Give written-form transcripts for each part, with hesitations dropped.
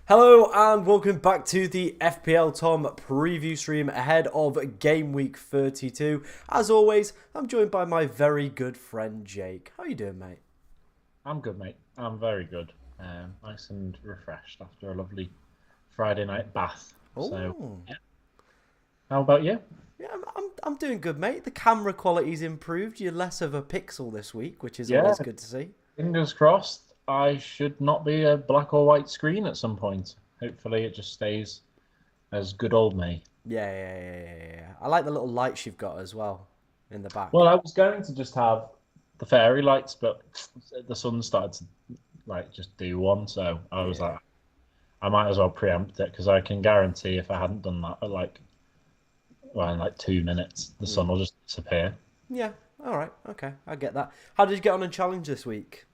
Hello and welcome back to the FPL Tom preview stream ahead of Game Week 32. As always, I'm joined by my very good friend Jake. How you doing, mate? I'm good, mate. I'm very good. Nice and refreshed after a lovely Friday night bath. So, Oh, yeah. How about you? yeah, I'm doing good, mate. The camera quality's improved. You're less of a pixel this week, which is Yeah, always good to see. fingers crossed. I should not be a black or white screen at some point. Hopefully, it just stays as good old me. Yeah. I like the little lights you've got as well in the back. Well, I was going to just have the fairy lights, but the sun started to just do one, so I was Yeah. like, I might as well preempt it because I can guarantee if I hadn't done that, in like 2 minutes, the sun Mm. will just disappear. Yeah. All right. Okay. I get that. How did you get on in challenge this week?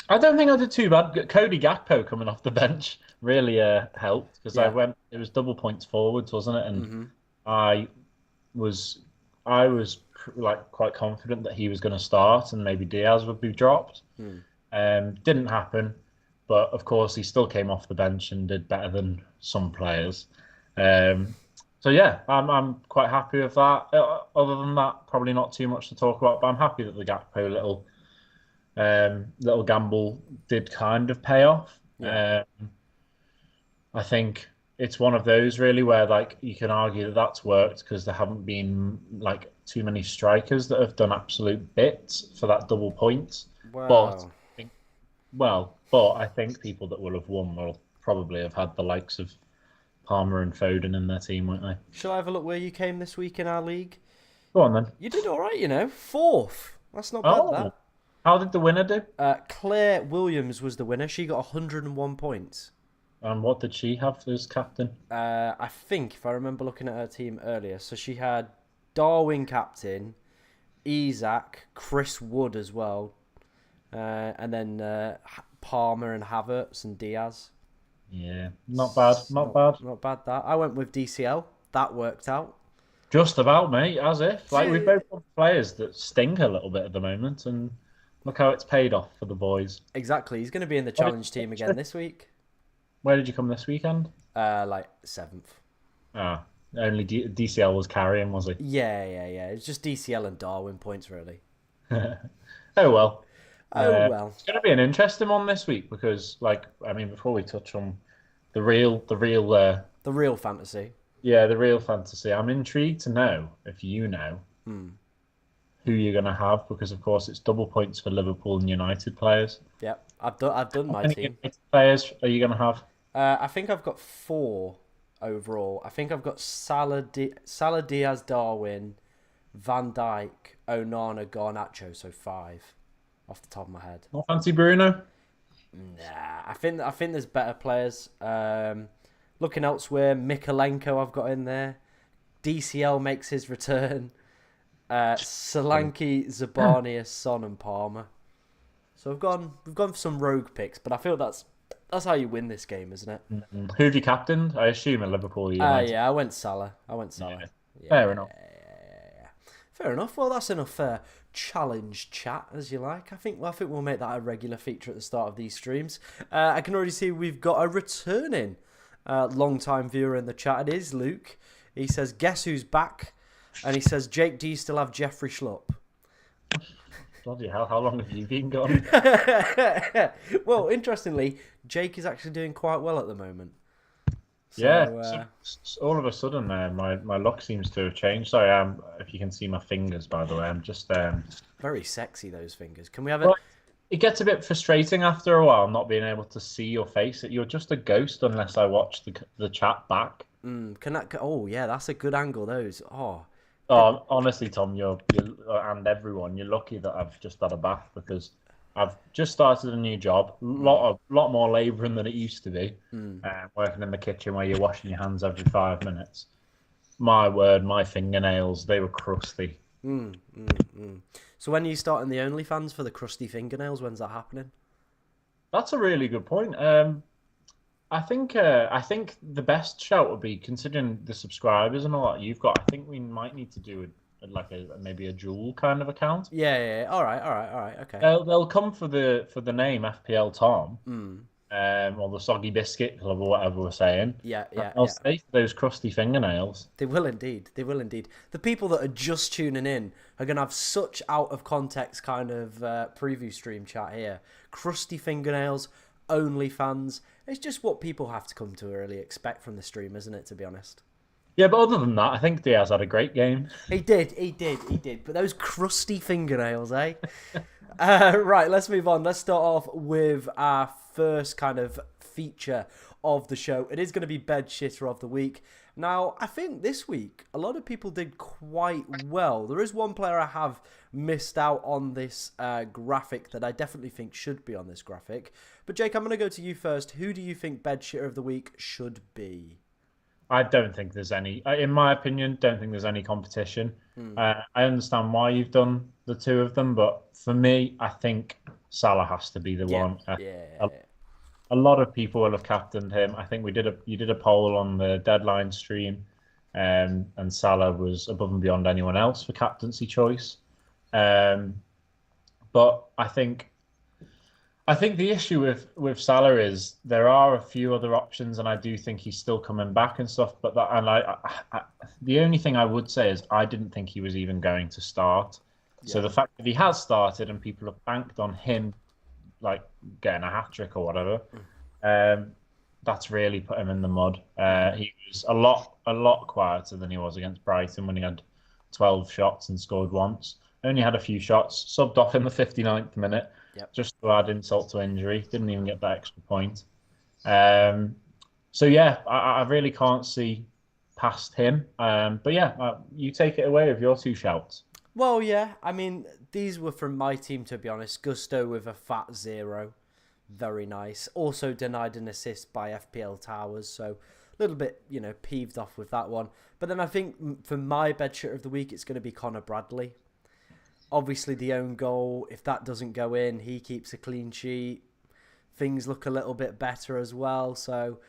I don't think I did too bad. Cody Gakpo coming off the bench really helped because Yeah. it was double points forwards, wasn't it? And Mm-hmm. I was I was like quite confident that he was going to start and maybe Diaz would be dropped. Mm. Didn't happen, but of course he still came off the bench and did better than some players. Um, so yeah, I'm quite happy with that. Other than that, probably not too much to talk about, but I'm happy that the Gakpo little gamble did kind of pay off. Yeah. I think it's one of those really where like you can argue that that's worked because there haven't been like too many strikers that have done absolute bits for that double point. But Wow. I think, but I think people that will have won will probably have had the likes of Palmer and Foden in their team, won't they? Shall I have a look where you came this week in our league? Go on then. You did all right, you know. Fourth. That's not bad, Oh, that. how did the winner do? Claire Williams was the winner. She got 101 points. And what did she have as captain? I think, if I remember looking at her team earlier, so she had Darwin captain, Isak, Chris Wood as well, and then Palmer and Havertz and Diaz. Yeah, not bad, not Not bad. not bad that. I went with DCL. That worked out. Just about, mate, as if. Like, we've both got players that stink a little bit at the moment, and look how it's paid off for the boys. Exactly. He's going to be in the What did challenge you team again finish? this week. Where did you come this weekend? Like seventh. Ah, only DCL was carrying, was he? Yeah. It's just DCL and Darwin points, really. Oh, well. Oh, well. It's going to be an interesting one this week because, before we touch on the real, The real fantasy. yeah, the real fantasy, I'm intrigued to know if you know Hmm. who you're going to have because, of course, it's double points for Liverpool and United players. Yep. I've done How my many team. United players are you going to have? I think I've got four overall. I think I've got Salah Diaz, Darwin, Van Dijk, Onana, Garnacho. So five off the top of my head. Not fancy Bruno? Nah, I think there's better players. Looking elsewhere, Mikalenko I've got in there. DCL makes his return. Solanke, Zabania, Son, and Palmer. So we've gone for some rogue picks, but I feel that's how you win this game, isn't it? Who have you captained? I assume a Liverpool or United. Yeah, I went Salah. Yeah, Yeah. fair enough. Fair enough. Well, that's enough challenge chat, as you like. I think we'll make that a regular feature at the start of these streams. I can already see we've got a returning long-time viewer in the chat. It is Luke. He says, "Guess who's back?" And he says, "Jake, do you still have Jeffrey Schlupp?" Bloody hell, how long have you been gone? Well, interestingly, Jake is actually doing quite well at the moment. So, Yeah, all of a sudden, my luck seems to have changed. Sorry, if you can see my fingers, by the way, I'm just very sexy, those fingers. Can we have it? well, it gets a bit frustrating after a while not being able to see your face. You're just a ghost unless I watch the chat back. Can that? Oh, yeah, that's a good angle. Those. Oh, Oh, honestly, Tom, you and everyone, you're lucky that I've just had a bath because I've just started a new job. Lot more labouring than it used to be. Working in the kitchen where you're washing your hands every 5 minutes. My word, my fingernails, they were crusty. So when are you starting the OnlyFans for the crusty fingernails? When's that happening? That's a really good point. I think the best shout would be considering the subscribers and all that you've got. I think we might need to do maybe a dual kind of account. Yeah. All right. Okay. They'll come for the name FPL Tom. or the soggy biscuit club or whatever we're saying. Yeah, And yeah, they'll yeah. stay for those crusty fingernails. They will indeed. They will indeed. The people that are just tuning in are going to have such out of context kind of preview stream chat here. Crusty fingernails, OnlyFans. It's just what people have to come to really expect from the stream, isn't it, to be honest? Yeah, but other than that, I think Diaz had a great game. He did. But those crusty fingernails, eh? Right, let's move on. Let's start off with our first kind of feature of the show. It is going to be Bed Shitter of the Week. Now, I think this week, a lot of people did quite well. There is one player I have missed out on this graphic that I definitely think should be on this graphic. But Jake, I'm going to go to you first. Who do you think Bed Shitter of the Week should be? I don't think there's any, in my opinion, don't think there's any competition. I understand why you've done the two of them, but for me, I think Salah has to be the one. Yeah. A lot of people will have captained him. I think you did a poll on the deadline stream, and Salah was above and beyond anyone else for captaincy choice. But I think the issue with Salah is there are a few other options, and I do think he's still coming back and stuff. But the only thing I would say is I didn't think he was even going to start. So the fact that he has started and people have banked on him, like getting a hat trick or whatever, that's really put him in the mud. He was a lot quieter than he was against Brighton when he had 12 shots and scored once. Only had a few shots, subbed off in the 59th minute. Yep. Just to add insult to injury. Didn't even get that extra point. So yeah, I really can't see past him. But yeah, you take it away with your two shouts. Well, yeah. I mean, these were from my team, to be honest. Gusto with a fat 0. Very nice. Also denied an assist by FPL Towers. So a little bit, peeved off with that one. But then I think for my bed shitter of the week, it's going to be Connor Bradley. Obviously, the own goal, if that doesn't go in, he keeps a clean sheet. Things look a little bit better as well. So,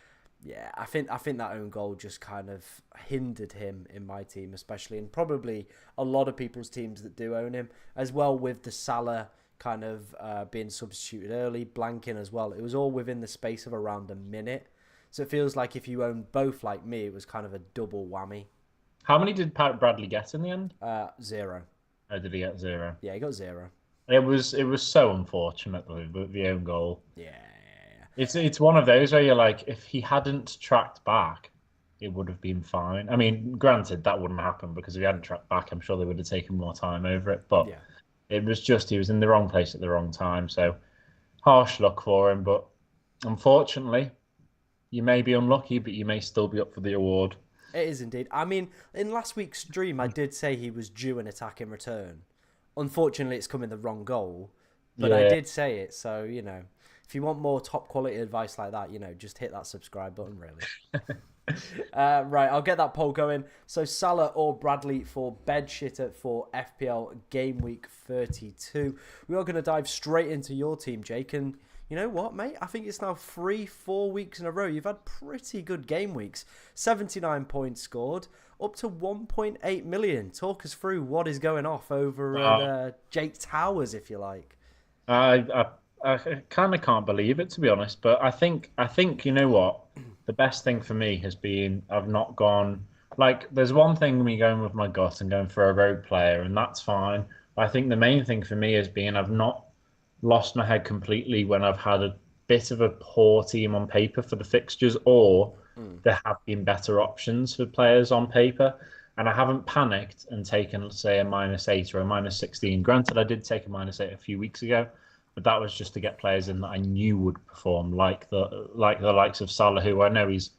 yeah, I think that own goal just kind of hindered him in my team, especially, and probably a lot of people's teams that do own him, as well with the Salah kind of being substituted early, blanking as well. It was all within the space of around a minute. So it feels like if you own both like me, it was kind of a double whammy. How many did Bradley get in the end? 0. Or did he get 0? Yeah, he got 0. It was so unfortunate the own goal. Yeah. It's one of those where you're like, if he hadn't tracked back, it would have been fine. I mean, granted, that wouldn't happen because if he hadn't tracked back, I'm sure they would have taken more time over it. But Yeah. it was just he was in the wrong place at the wrong time. So harsh luck for him. But unfortunately, you may be unlucky, but you may still be up for the award. It is indeed. I mean, in last week's stream, I did say he was due an attack in return. Unfortunately, it's come in the wrong goal. But I did say it. So, if you want more top quality advice like that, just hit that subscribe button, really. Right, I'll get that poll going. So, Salah or Bradley for bed shitter for FPL Game Week 32. We are going to dive straight into your team, Jake. And you know what, mate? I think it's now 3-4 weeks in a row. You've had pretty good game weeks. 79 points scored, up to 1.8 million. Talk us through what is going off over at Jake Towers, if you like. I kind of can't believe it, to be honest. But I think you know what? The best thing for me has been I've not gone like. There's one thing me going with my gut and going for a rogue player, and that's fine. But I think the main thing for me has been I've not lost my head completely when I've had a bit of a poor team on paper for the fixtures, or there have been better options for players on paper, and I haven't panicked and taken, let's say, a -8 or a -16. Granted, I did take a -8 a few weeks ago, but that was just to get players in that I knew would perform, like the likes of Salah, who I know he's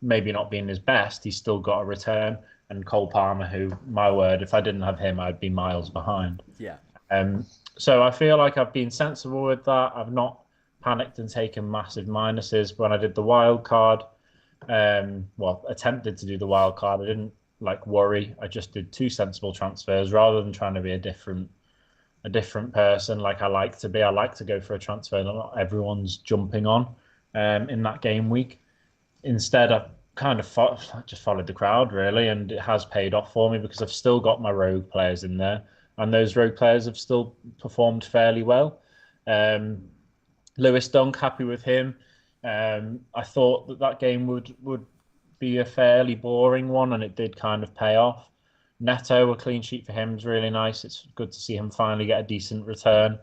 maybe not being his best. He's still got a return, and Cole Palmer, who, my word, if I didn't have him, I'd be miles behind. Yeah. So I feel like I've been sensible with that. I've not panicked and taken massive minuses. When I did the wild card, attempted to do the wild card, I didn't worry. I just did 2 sensible transfers rather than trying to be a different person like I like to be. I like to go for a transfer that not everyone's jumping on in that game week. Instead, I kind of just followed the crowd, really, and it has paid off for me because I've still got my rogue players in there. And those rogue players have still performed fairly well. Lewis Dunk, happy with him. I thought that game would be a fairly boring one, and it did kind of pay off. Neto, a clean sheet for him is really nice. It's good to see him finally get a decent return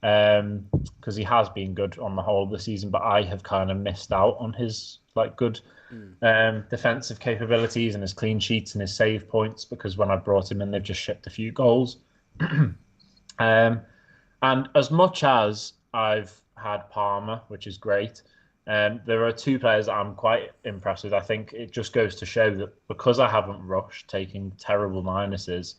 because he has been good on the whole of the season, but I have kind of missed out on his like good defensive capabilities and his clean sheets and his save points because when I brought him in, they've just shipped a few goals. And as much as I've had Palmer, which is great, there are two players that I'm quite impressed with. I think it just goes to show that because I haven't rushed taking terrible minuses,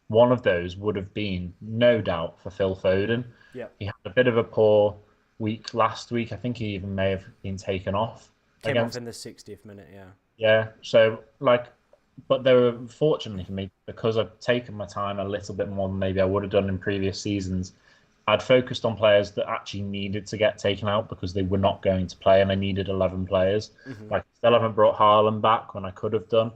one of those would have been no doubt for Phil Foden. Yeah. He had a bit of a poor week last week. I think he even may have been taken off. Came off in the 60th minute, yeah. Yeah. So but they were fortunately for me because I've taken my time a little bit more than maybe I would have done in previous seasons. I'd focused on players that actually needed to get taken out because they were not going to play, and I needed 11 players. Like, I still haven't brought Haaland back when I could have done,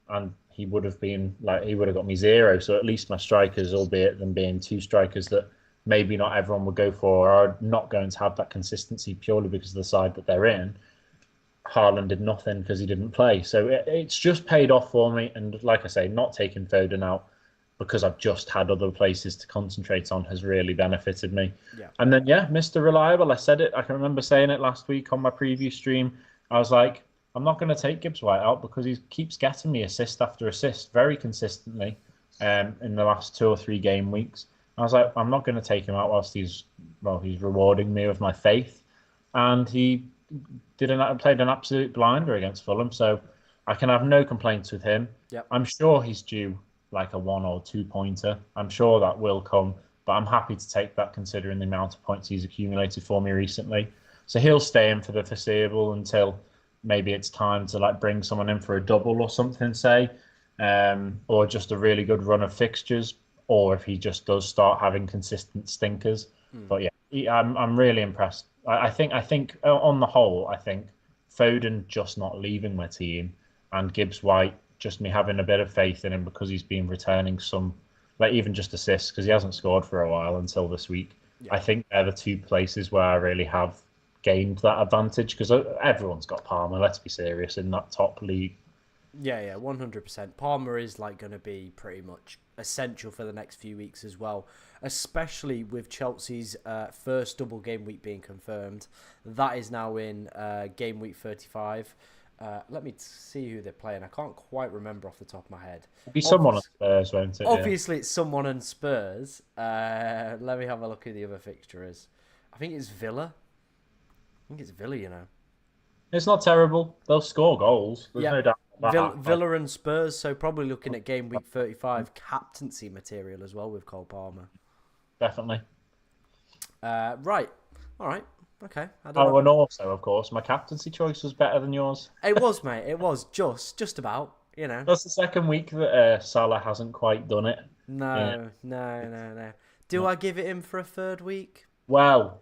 and he would have got me 0. So at least my strikers, albeit them being two strikers that maybe not everyone would go for, are not going to have that consistency purely because of the side that they're in. Haaland did nothing because he didn't play, so it's just paid off for me. And like I say, not taking Foden out because I've just had other places to concentrate on has really benefited me. Yeah. And then, Mr. Reliable, I said it. I can remember saying it last week on my preview stream. I was like, I'm not going to take Gibbs White out because he keeps getting me assist after assist very consistently in the last 2 or 3 game weeks. I was like, I'm not going to take him out whilst he's rewarding me with my faith. And he played an absolute blinder against Fulham. So I can have no complaints with him. Yep. I'm sure he's due like a 1 or 2 pointer. I'm sure that will come, but I'm happy to take that considering the amount of points he's accumulated for me recently. So he'll stay in for the foreseeable until maybe it's time to bring someone in for a double or something, say, or just a really good run of fixtures, or if he just does start having consistent stinkers. But yeah, I'm really impressed. I think on the whole, I think Foden just not leaving my team and Gibbs White, just me having a bit of faith in him because he's been returning some, even just assists because he hasn't scored for a while until this week. Yeah. I think they're the 2 places where I really have gained that advantage because everyone's got Palmer, let's be serious, in that top league. Yeah, 100%. Palmer is going to be pretty much essential for the next few weeks as well, especially with Chelsea's first double game week being confirmed. That is now in game week 35. Let me see who they're playing. I can't quite remember off the top of my head. It'll be someone on Spurs, won't it? Obviously, it's someone on Spurs. Let me have a look who the other fixture is. I think it's Villa. It's not terrible. They'll score goals. There's no doubt about that. Villa and Spurs, so probably looking at game week 35 captaincy material as well with Cole Palmer. Definitely. Right. All right. Okay. And also, of course, my captaincy choice was better than yours. It was, mate. It was just about, That's the second week that Salah hasn't quite done it. No. Do I give it him for a 3rd week? Well,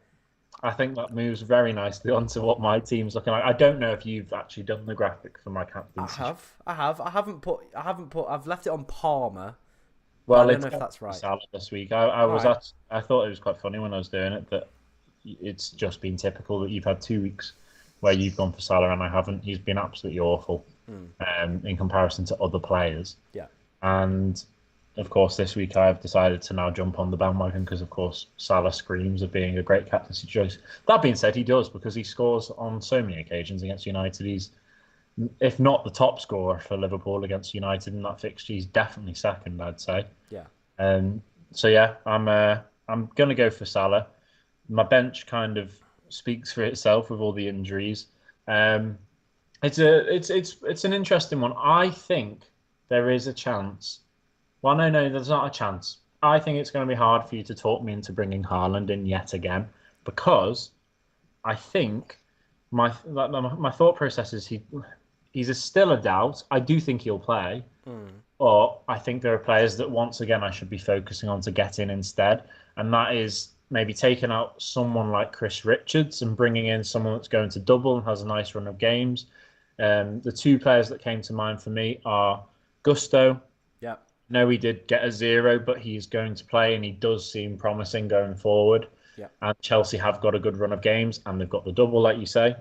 I think that moves very nicely onto what my team's looking like. I don't know if you've actually done the graphic for my captaincy. I have. I've left it on Palmer. Well, I don't know if that's right. Salah this week. I thought it was quite funny when I was doing it that it's just been typical that you've had 2 weeks where you've gone for Salah and I haven't. He's been absolutely awful in comparison to other players. Yeah. And of course, this week I've decided to now jump on the bandwagon because, of course, Salah screams of being a great captaincy choice. That being said, he does because he scores on so many occasions against United. He's, if not the top scorer for Liverpool against United in that fixture, he's definitely second, I'd say. Yeah. So yeah, I'm gonna go for Salah. My bench kind of speaks for itself with all the injuries. It's an interesting one. I think there is a chance. Well, no, there's not a chance. I think it's going to be hard for you to talk me into bringing Haaland in yet again because I think my thought process is he's still a doubt. I do think he'll play, or I think there are players that once again I should be focusing on to get in instead, and that is maybe taking out someone like Chris Richards and bringing in someone that's going to double and has a nice run of games. The 2 players that came to mind for me are Gusto. Yeah. No, he did get a 0, but he's going to play and he does seem promising going forward. Yeah. And Chelsea have got a good run of games and they've got the double, like you say.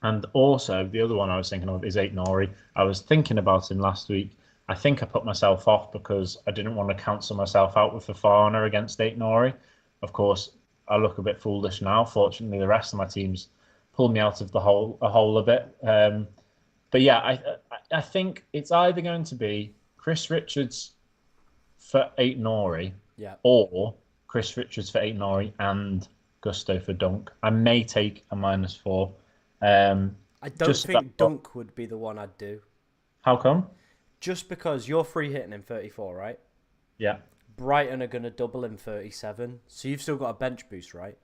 And also, the other one I was thinking of is Eight Nori. I was thinking about him last week. I think I put myself off because I didn't want to cancel myself out with Fafana against Eight Nori. Of course, I look a bit foolish now. Fortunately, the rest of my teams pulled me out of the hole a bit. But yeah, I think it's either going to be Chris Richards for Eight Nori Yeah. or Chris Richards for Eight Nori and Gusto for Dunk. I may take a -4. I don't Just about, think Dunk would be the one I'd do. how come? Just because you're free hitting in 34, right? Yeah. Brighton are going to double in 37. So you've still got a bench boost, right?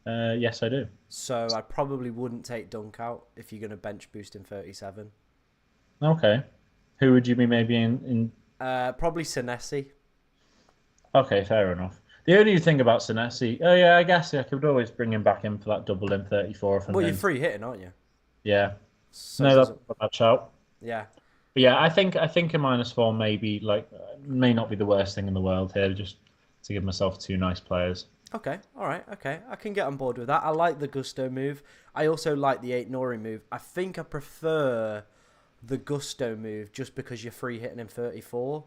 Yes, I do. So I probably wouldn't take Dunk out if you're going to bench boost in 37. Okay. Who would you be maybe in? Probably Senesi. Okay, fair enough. The only thing about Senesi, oh yeah, I guess I could always bring him back in for that double in 34 if I'm Well, you're going. free hitting, aren't you? Yeah. So it No, that's doesn't. a bad shout. Yeah. But yeah, I think a -4 maybe like may not be the worst thing in the world here. Just to give myself two nice players. Okay. All right. Okay. I can get on board with that. I like the Gusto move. I also like the 8 Nori move. I think I prefer the Gusto move just because you're free hitting in 34.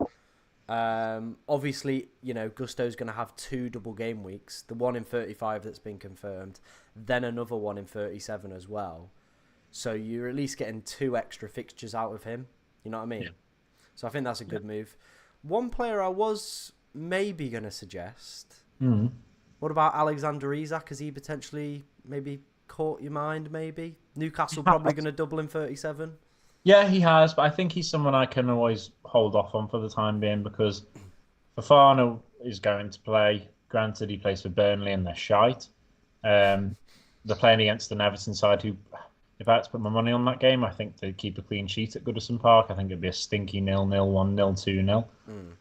Obviously, Gusto's going to have two double game weeks. The one in 35 that's been confirmed, then another one in 37 as well. So you're at least getting two extra fixtures out of him. You know what I mean? Yeah. So I think that's a good move. One player I was maybe going to suggest. Mm. What about Alexander Isak? Has he potentially maybe caught your mind, maybe? Newcastle He probably has. going to double in 37. Yeah, he has, but I think he's someone I can always hold off on for the time being because Fafana is going to play. Granted, he plays for Burnley and they're shite. Um, they're playing against an Everton side who, if I had to put my money on that game, I think they'd keep a clean sheet at Goodison Park. I think it'd be a stinky 0-0, 1-0, 2-0.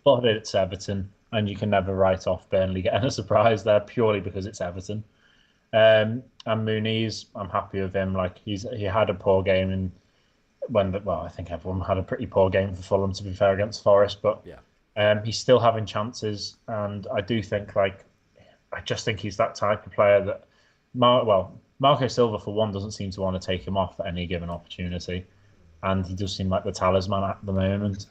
But it's Everton, and you can never write off Burnley getting a surprise there purely because it's Everton. And Muniz, I'm happy with him. Like he had a poor game in I think everyone had a pretty poor game for Fulham to be fair against Forest, but Yeah. he's still having chances, and I do think I just think he's that type of player that Marco Silva for one doesn't seem to want to take him off at any given opportunity, and he does seem like the talisman at the moment.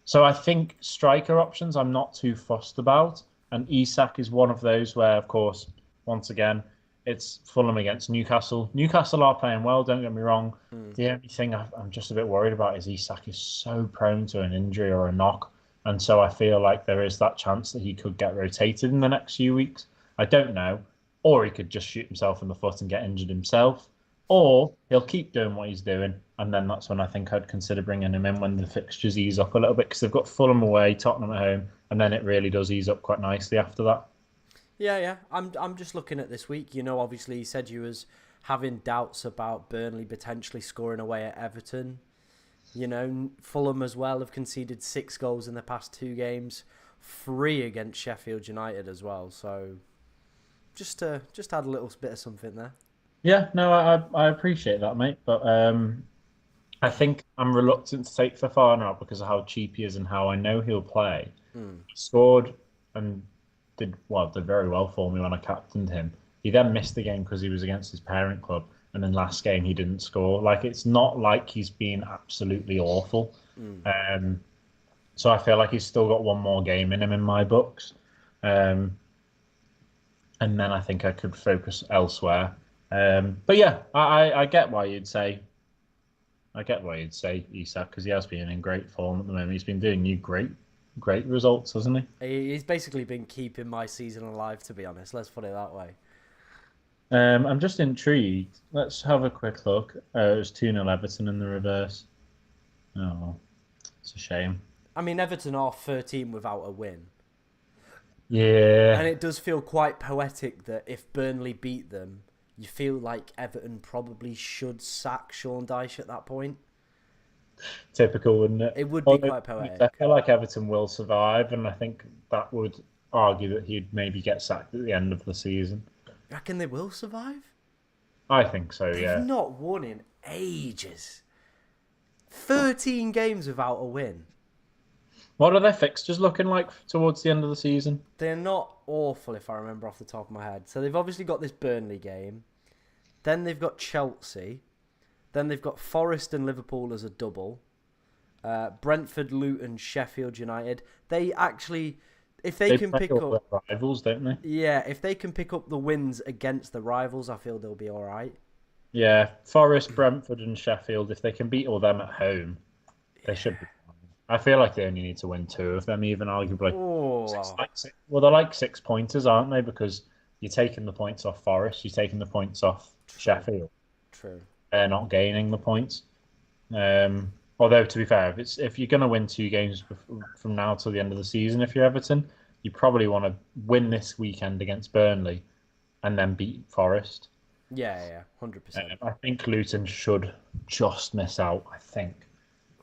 So I think striker options I'm not too fussed about, and Isak is one of those where, of course, once again, it's Fulham against Newcastle. Newcastle are playing well, don't get me wrong. The only thing I'm just a bit worried about is Isak is so prone to an injury or a knock. And so I feel like there is that chance that he could get rotated in the next few weeks. I don't know. Or he could just shoot himself in the foot and get injured himself. Or he'll keep doing what he's doing. And then that's when I think I'd consider bringing him in when the fixtures ease up a little bit. Because they've got Fulham away, Tottenham at home. And then it really does ease up quite nicely after that. Yeah. I'm just looking at this week. Obviously, you said you was having doubts about Burnley potentially scoring away at Everton. Fulham as well have conceded 6 goals in the past 2 games, 3 against Sheffield United as well. So just add a little bit of something there. Yeah, no, I appreciate that, mate. But I think I'm reluctant to take Fafana out because of how cheap he is and how I know he'll play. He scored and did very well for me when I captained him. He then missed the game because he was against his parent club, and then last game he didn't score. Like it's not like he's been absolutely awful. So I feel like he's still got one more game in him in my books, and then I think I could focus elsewhere. But yeah, I get why you'd say. I get why you'd say Isak because he has been in great form at the moment. He's been doing you great results, hasn't he? He's basically been keeping my season alive, to be honest. Let's put it that way. I'm just intrigued. Let's have a quick look. It was 2-0 Everton in the reverse. Oh, it's a shame. I mean, Everton are 13 without a win. Yeah. And it does feel quite poetic that if Burnley beat them, you feel like Everton probably should sack Sean Dyche at that point. Typical, wouldn't it? It would be quite poetic. I feel like Everton will survive, and I think that would argue that he'd maybe get sacked at the end of the season. You reckon they will survive? I think so, yeah. They've not won in ages. 13 games without a win. What are their fixtures looking like towards the end of the season? They're not awful, if I remember off the top of my head. So they've obviously got this Burnley game. Then they've got Chelsea. Then they've got Forest and Liverpool as a double. Brentford, Luton, Sheffield United. They actually, if they can play pick all up, their rivals, don't they? yeah, if they can pick up the wins against the rivals, I feel they'll be all right. Yeah, Forest, Brentford, and Sheffield. If they can beat all them at home, they should be fine. I feel like they only need to win two of them, even arguably. Oh, Well, they're like 6 pointers, aren't they? Because you're taking the points off Forest, you're taking the points off true, Sheffield. true. They're not gaining the points. Although to be fair, if you're going to win two games from now till the end of the season, if you're Everton, you probably want to win this weekend against Burnley and then beat Forest. Yeah, 100%. I think Luton should just miss out. I think.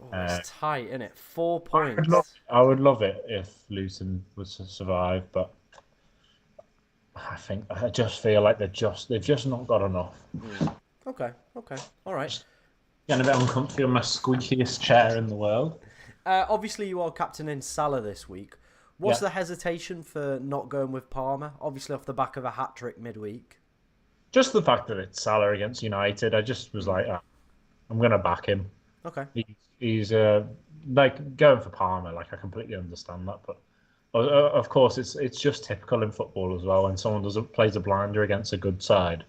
Oh, it's tight, isn't it? 4 I would, points. love, I would love it if Luton was to survive, but I just feel like they've just not got enough. Okay, all right. Getting a bit uncomfy on my squeakiest chair in the world. Obviously, you are captaining Salah this week. What's Yeah. the hesitation for not going with Palmer? Obviously, off the back of a hat trick midweek. Just the fact that it's Salah against United, I just was like, I'm going to back him. Okay. He's like going for Palmer. Like I completely understand that, but of course it's just typical in football as well. When someone plays a blinder against a good side,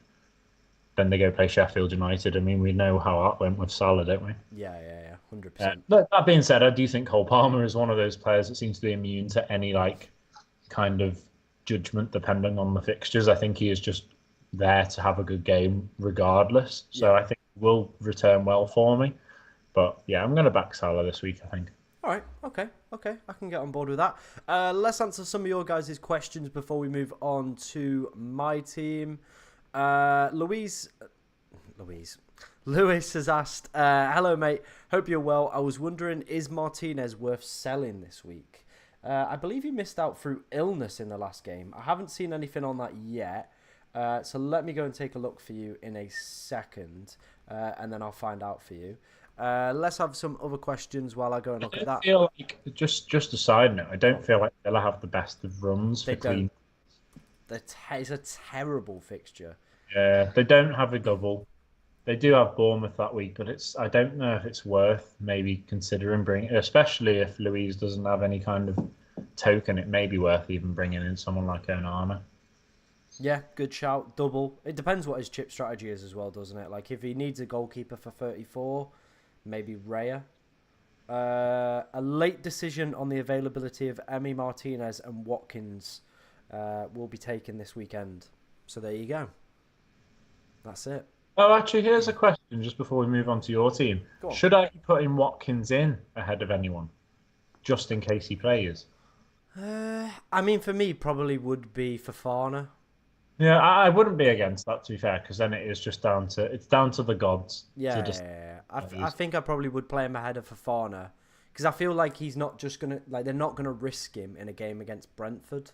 then they go play Sheffield United. I mean, we know how that went with Salah, don't we? Yeah, 100%. But that being said, I do think Cole Palmer is one of those players that seems to be immune to any like kind of judgment depending on the fixtures. I think he is just there to have a good game regardless. So I think he will return well for me. But yeah, I'm going to back Salah this week, I think. All right, okay. I can get on board with that. Let's answer some of your guys' questions before we move on to my team. Lewis has asked, hello, mate. Hope you're well. I was wondering, is Martinez worth selling this week? I believe he missed out through illness in the last game. I haven't seen anything on that yet. So let me go and take a look for you in a second, and then I'll find out for you. Let's have some other questions while I go and look at that. I feel like, just a side note, I don't feel like Villa have the best of runs They for clean. It's a terrible fixture. Yeah, they don't have a double. They do have Bournemouth that week, but I don't know if it's worth maybe considering bringing, especially if Louise doesn't have any kind of token. It may be worth even bringing in someone like Onana. Yeah, good shout. Double. It depends what his chip strategy is as well, doesn't it? Like if he needs a goalkeeper for 34, maybe Raya. A late decision on the availability of Emi Martinez and Watkins will be taken this weekend. So there you go. That's it. Oh, actually, here's a question just before we move on to your team. Should I be putting Watkins in ahead of anyone, just in case he plays? I mean, for me, probably would be Fofana. Yeah, I wouldn't be against that, to be fair, because then it's down to the gods. Yeah. I think I probably would play him ahead of Fofana because I feel like he's not just gonna they're not gonna risk him in a game against Brentford.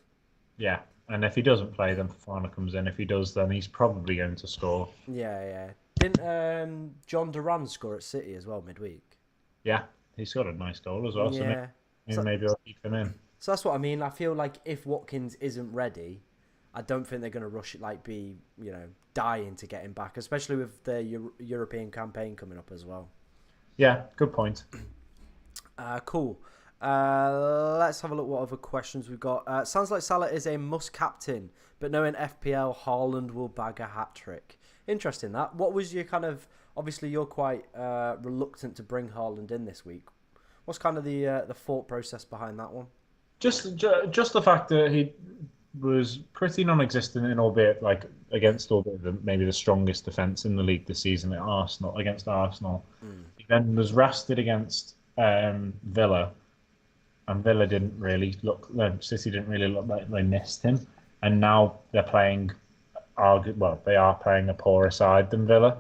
Yeah, and if he doesn't play, then Fofana comes in. If he does, then he's probably going to score. Yeah. Didn't John Duran score at City as well midweek? Yeah, he's got a nice goal as well. Yeah. So maybe I'll keep him in. So that's what I mean. I feel like if Watkins isn't ready, I don't think they're going to rush it, dying to get him back, especially with the European campaign coming up as well. Yeah, good point. Cool. Let's have a look what other questions we've got. Sounds like Salah is a must captain, but knowing FPL, Haaland will bag a hat trick. Interesting that. What was your obviously you're quite reluctant to bring Haaland in this week. What's kind of the thought process behind that one? Just the fact that he was pretty non-existent against maybe the strongest defence in the league this season against Arsenal. He then was rested against Villa, and Villa didn't really City didn't really look like they missed him, and now they're playing. They are playing a poorer side than Villa.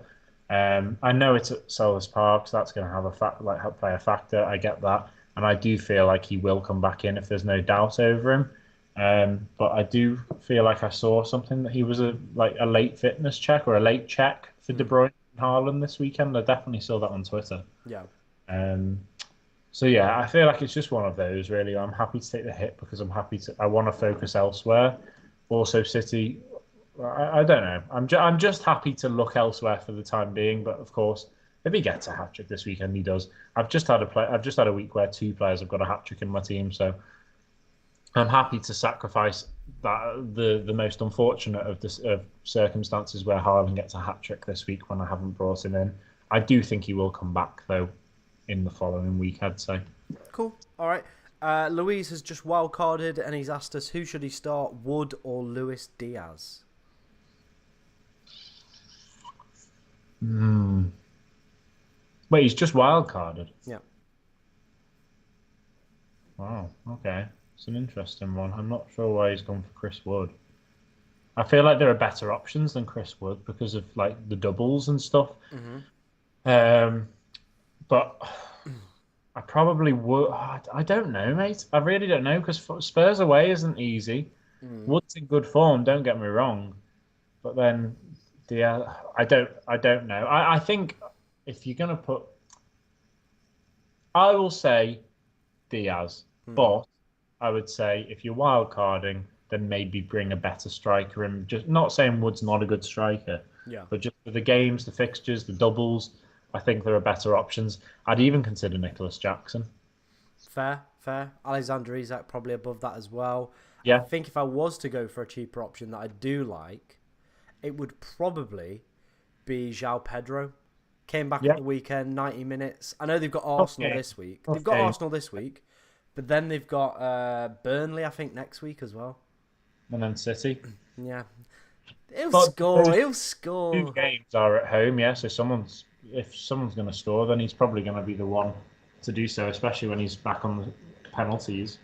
I know it's at Selhurst Park, so that's going to have help play a factor. I get that, and I do feel like he will come back in if there's no doubt over him. But I do feel like I saw something that he was a late fitness check or a late check for De Bruyne and Haaland this weekend. I definitely saw that on Twitter. Yeah. So yeah, I feel like it's just one of those really. I'm happy to take the hit because I want to focus elsewhere. Also, City, I don't know. I'm just happy to look elsewhere for the time being. But of course, if he gets a hat trick this weekend, he does. I've just had a week where two players have got a hat trick in my team, so I'm happy to sacrifice that the most unfortunate of circumstances where Haaland gets a hat trick this week when I haven't brought him in. I do think he will come back though in the following week, I'd say. Cool. All right. Louise has just wildcarded and he's asked us who should he start, Wood or Luis Diaz? Wait, he's just wildcarded. Yeah. Wow. Okay, it's an interesting one. I'm not sure why he's gone for Chris Wood. I feel like there are better options than Chris Wood because of like the doubles and stuff. But I probably would. I don't know, mate. I really don't know because Spurs away isn't easy. Wood's in good form. Don't get me wrong, but then I don't know. I think if you're gonna put, I will say Diaz, but I would say if you're wild carding, then maybe bring a better striker. And just not saying Wood's not a good striker, but just for the games, the fixtures, the doubles, I think there are better options. I'd even consider Nicholas Jackson. Fair. Alexander Isak probably above that as well. Yeah. I think if I was to go for a cheaper option that I do like, it would probably be João Pedro. Came back at the weekend, 90 minutes. I know they've got Arsenal this week. They've got Arsenal this week, but then they've got Burnley, I think, next week as well. And then City. Yeah. He'll score. Two games are at home, yeah. So if someone's going to score, then he's probably going to be the one to do so, especially when he's back on the penalties.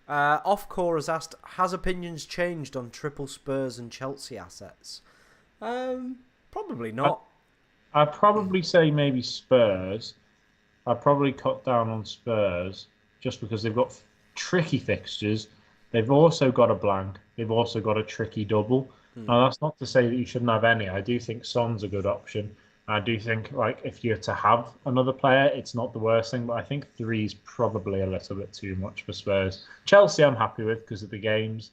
Offcore has asked, has opinions changed on triple Spurs and Chelsea assets? Probably not. I'd probably say maybe Spurs. I'd probably cut down on Spurs just because they've got tricky fixtures. They've also got a blank. They've also got a tricky double. Now, that's not to say that you shouldn't have any. I do think Son's a good option. I do think, like, if you're to have another player, it's not the worst thing. But I think 3 is probably a little bit too much for Spurs. Chelsea, I'm happy with because of the games.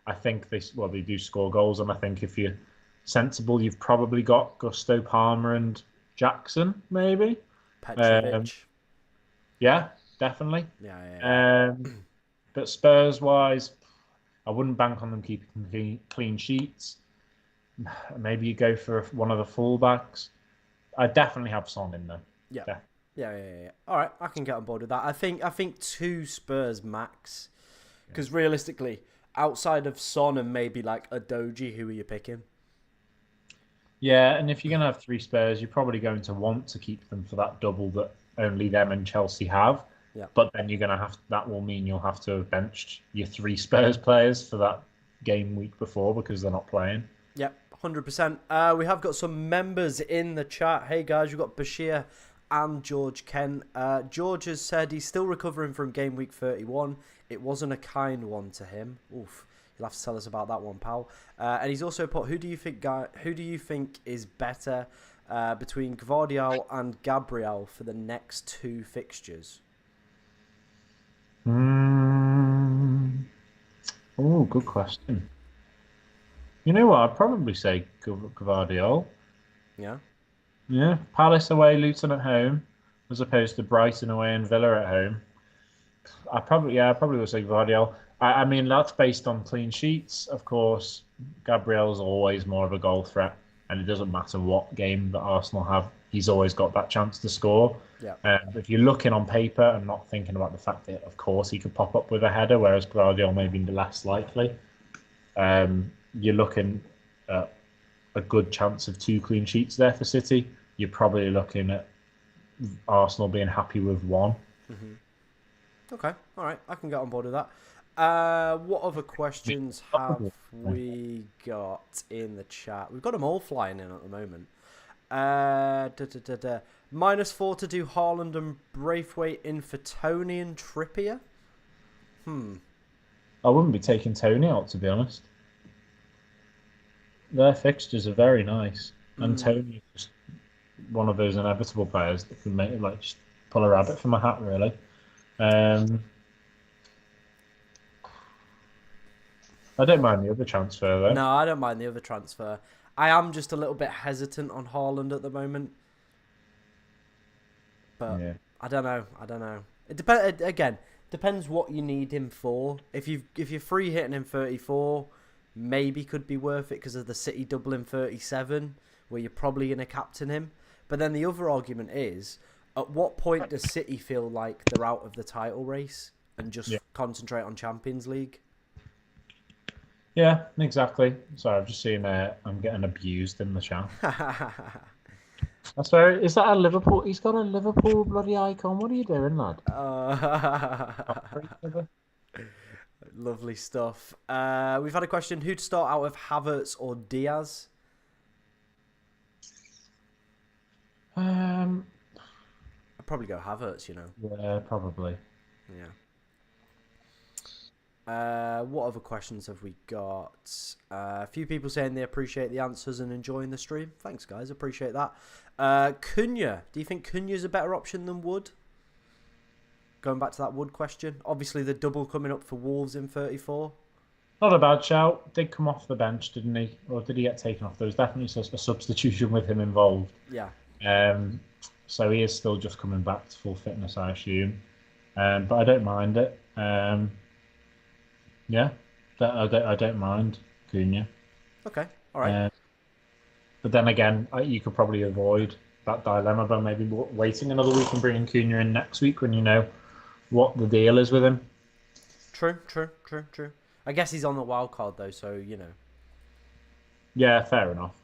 I think they do score goals, and I think if you're sensible, you've probably got Gusto, Palmer, and Jackson, maybe. Petrovic. Yeah, definitely. Yeah. But Spurs-wise, I wouldn't bank on them keeping clean sheets. Maybe you go for one of the fullbacks. I definitely have Son in there. Yeah. All right, I can get on board with that. I think 2 Spurs max, because realistically, outside of Son and maybe like a Doji, who are you picking? Yeah, and if you're going to have 3 Spurs, you're probably going to want to keep them for that double that only them and Chelsea have. Yeah. But then you're going to that will mean you'll have to have benched your 3 Spurs players for that game week before because they're not playing. Yep, 100%. We have got some members in the chat. Hey guys, we've got Bashir and George Kent. George has said he's still recovering from game week 31. It wasn't a kind one to him. Oof. You'll have to tell us about that one, pal. And he's also put, who do you think is better between Gvardiol and Gabriel for the next 2 fixtures? Oh, good question. You know what? I'd probably say Gvardiol. Yeah. Yeah, Palace away, Luton at home, as opposed to Brighton away and Villa at home. I probably would say Gvardiol. I mean, that's based on clean sheets. Of course, Gabriel's always more of a goal threat, and it doesn't matter what game that Arsenal have. He's always got that chance to score. Yeah. If you're looking on paper and not thinking about the fact that, of course, he could pop up with a header, whereas Gvardiol may be less likely, you're looking at a good chance of 2 clean sheets there for City. You're probably looking at Arsenal being happy with 1. Okay, all right, I can get on board with that. What other questions have we got in the chat? We've got them all flying in at the moment. -4 to do Haaland and Braithwaite in for Tony and Trippier. I wouldn't be taking Tony out, to be honest. Their fixtures are very nice, and Tony is just one of those inevitable players that can make just pull a rabbit from a hat, really. I I don't mind the other transfer though. No, I don't mind the other transfer. I am just a little bit hesitant on Haaland at the moment. But Yeah. I don't know. I don't know. It depends again. Depends what you need him for. If you're free hitting him 34, maybe could be worth it because of the City double in 37, where you're probably going to captain him. But then the other argument is, at what point does City feel like they're out of the title race and just concentrate on Champions League? Yeah, exactly. Sorry, I've just seen I'm getting abused in the chat. That's very. Is that a Liverpool? He's got a Liverpool bloody icon. What are you doing, lad? Lovely stuff. We've had a question: who to start out of, Havertz or Diaz? I'd probably go Havertz. Yeah, probably. Yeah. What other questions have we got? A few people saying they appreciate the answers and enjoying the stream. Thanks, guys. Appreciate that. Cunha. Do you think Cunha's a better option than Wood? Going back to that Wood question. Obviously, the double coming up for Wolves in 34. Not a bad shout. Did come off the bench, didn't he? Or did he get taken off? There was definitely a substitution with him involved. Yeah. So he is still just coming back to full fitness, I assume. But I don't mind it. Yeah, I don't mind Cunha. Okay, all right. But then again, you could probably avoid that dilemma by maybe waiting another week and bringing Cunha in next week when you know what the deal is with him. True. I guess he's on the wild card though, so Yeah, fair enough.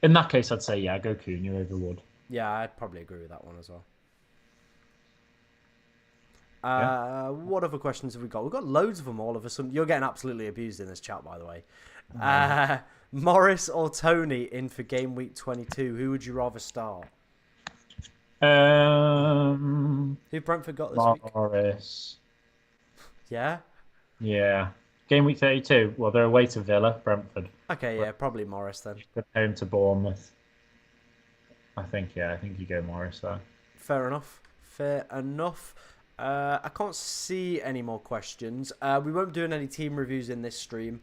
In that case, I'd say go Cunha over Wood. Yeah, I'd probably agree with that one as well. What other questions have we got? We've got loads of them all of a sudden. You're getting absolutely abused in this chat, by the way. Morris or Tony in for game week 22? Who would you rather start? Who Brentford got this week? Morris. Yeah? Yeah. Game week 32. Well, they're away to Villa, Brentford. Okay, yeah, probably Morris then. Home to Bournemouth. I think you go Morris there. Fair enough. I can't see any more questions. We won't be doing any team reviews in this stream.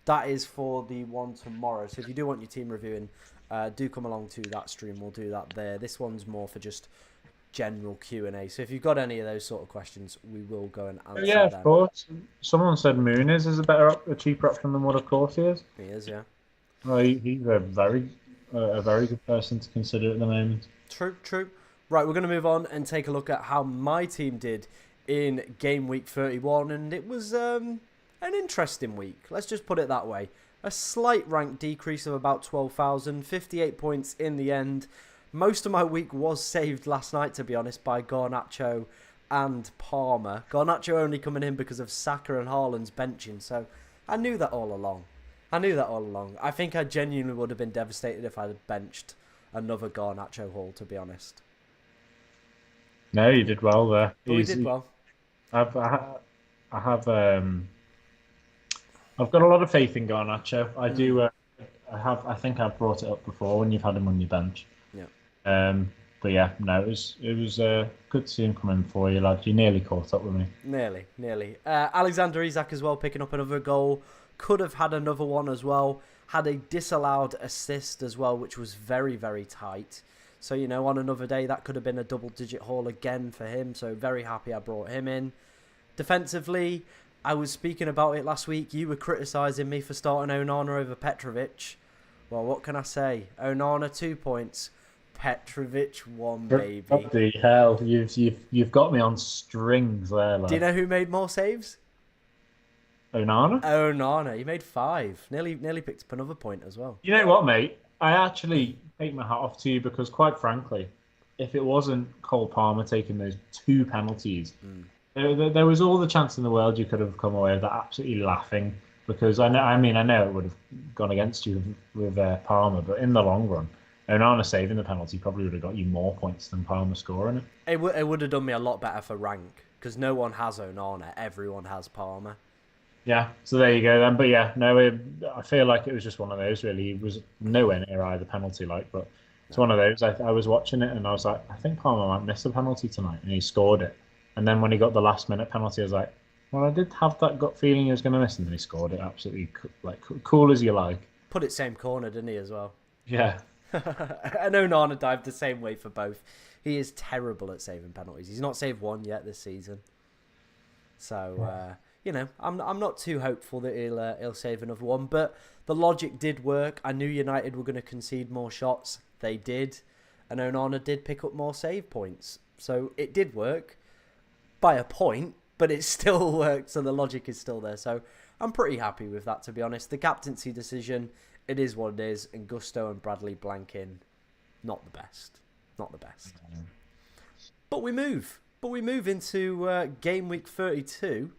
That is for the one tomorrow. So if you do want your team reviewing, do come along to that stream. We'll do that there. This one's more for just general Q&A. So if you've got any of those sort of questions, we will go and answer them. Yeah, of course. Someone said Muniz is a cheaper option than what, of course, he is. He is, yeah. Well, he's a very good person to consider at the moment. True. Right, we're going to move on and take a look at how my team did in game week 31, and it was an interesting week. Let's just put it that way. A slight rank decrease of about 12,000, 58 points in the end. Most of my week was saved last night, to be honest, by Garnacho and Palmer. Garnacho only coming in because of Saka and Haaland's benching, so I knew that all along. I think I genuinely would have been devastated if I had benched another Garnacho haul, to be honest. No, you did well there. But we did well. I've got a lot of faith in Garnacho. I do. I think I've brought it up before when you've had him on your bench. Yeah. But yeah, no, it was good to see him come in for you, lad. You nearly caught up with me. Nearly. Alexander Isak as well, picking up another goal. Could have had another one as well. Had a disallowed assist as well, which was very, very tight. So, on another day, that could have been a double-digit haul again for him. So, very happy I brought him in. Defensively, I was speaking about it last week. You were criticising me for starting Onana over Petrovic. Well, what can I say? Onana 2 points. Petrovic 1, baby. What the hell? You've got me on strings there, lad. Do you know who made more saves? Onana? He made 5. Nearly picked up another point as well. You know what, mate? I actually take my hat off to you because, quite frankly, if it wasn't Cole Palmer taking those 2 penalties, there was all the chance in the world you could have come away with that absolutely laughing. Because I know it would have gone against you with Palmer, but in the long run, Onana saving the penalty probably would have got you more points than Palmer scoring it. It would have done me a lot better for rank because no one has Onana, everyone has Palmer. Yeah, so there you go then. But yeah, no, I feel like it was just one of those really. It was nowhere near either penalty but it's one of those. I was watching it and I was like, I think Palmer might miss a penalty tonight, and he scored it. And then when he got the last minute penalty, I was like, Well, I did have that gut feeling he was going to miss, and then he scored it absolutely cool as you like. Put it same corner, didn't he, as well? Yeah. And Onana dived the same way for both. He is terrible at saving penalties. He's not saved one yet this season. So, I'm not too hopeful that he'll save another one. But the logic did work. I knew United were going to concede more shots. They did. And Onana did pick up more save points. So it did work by a point, but it still worked. So the logic is still there. So I'm pretty happy with that, to be honest. The captaincy decision, it is what it is. And Gusto and Bradley blanking, not the best. Not the best. But we move. Into game week 32.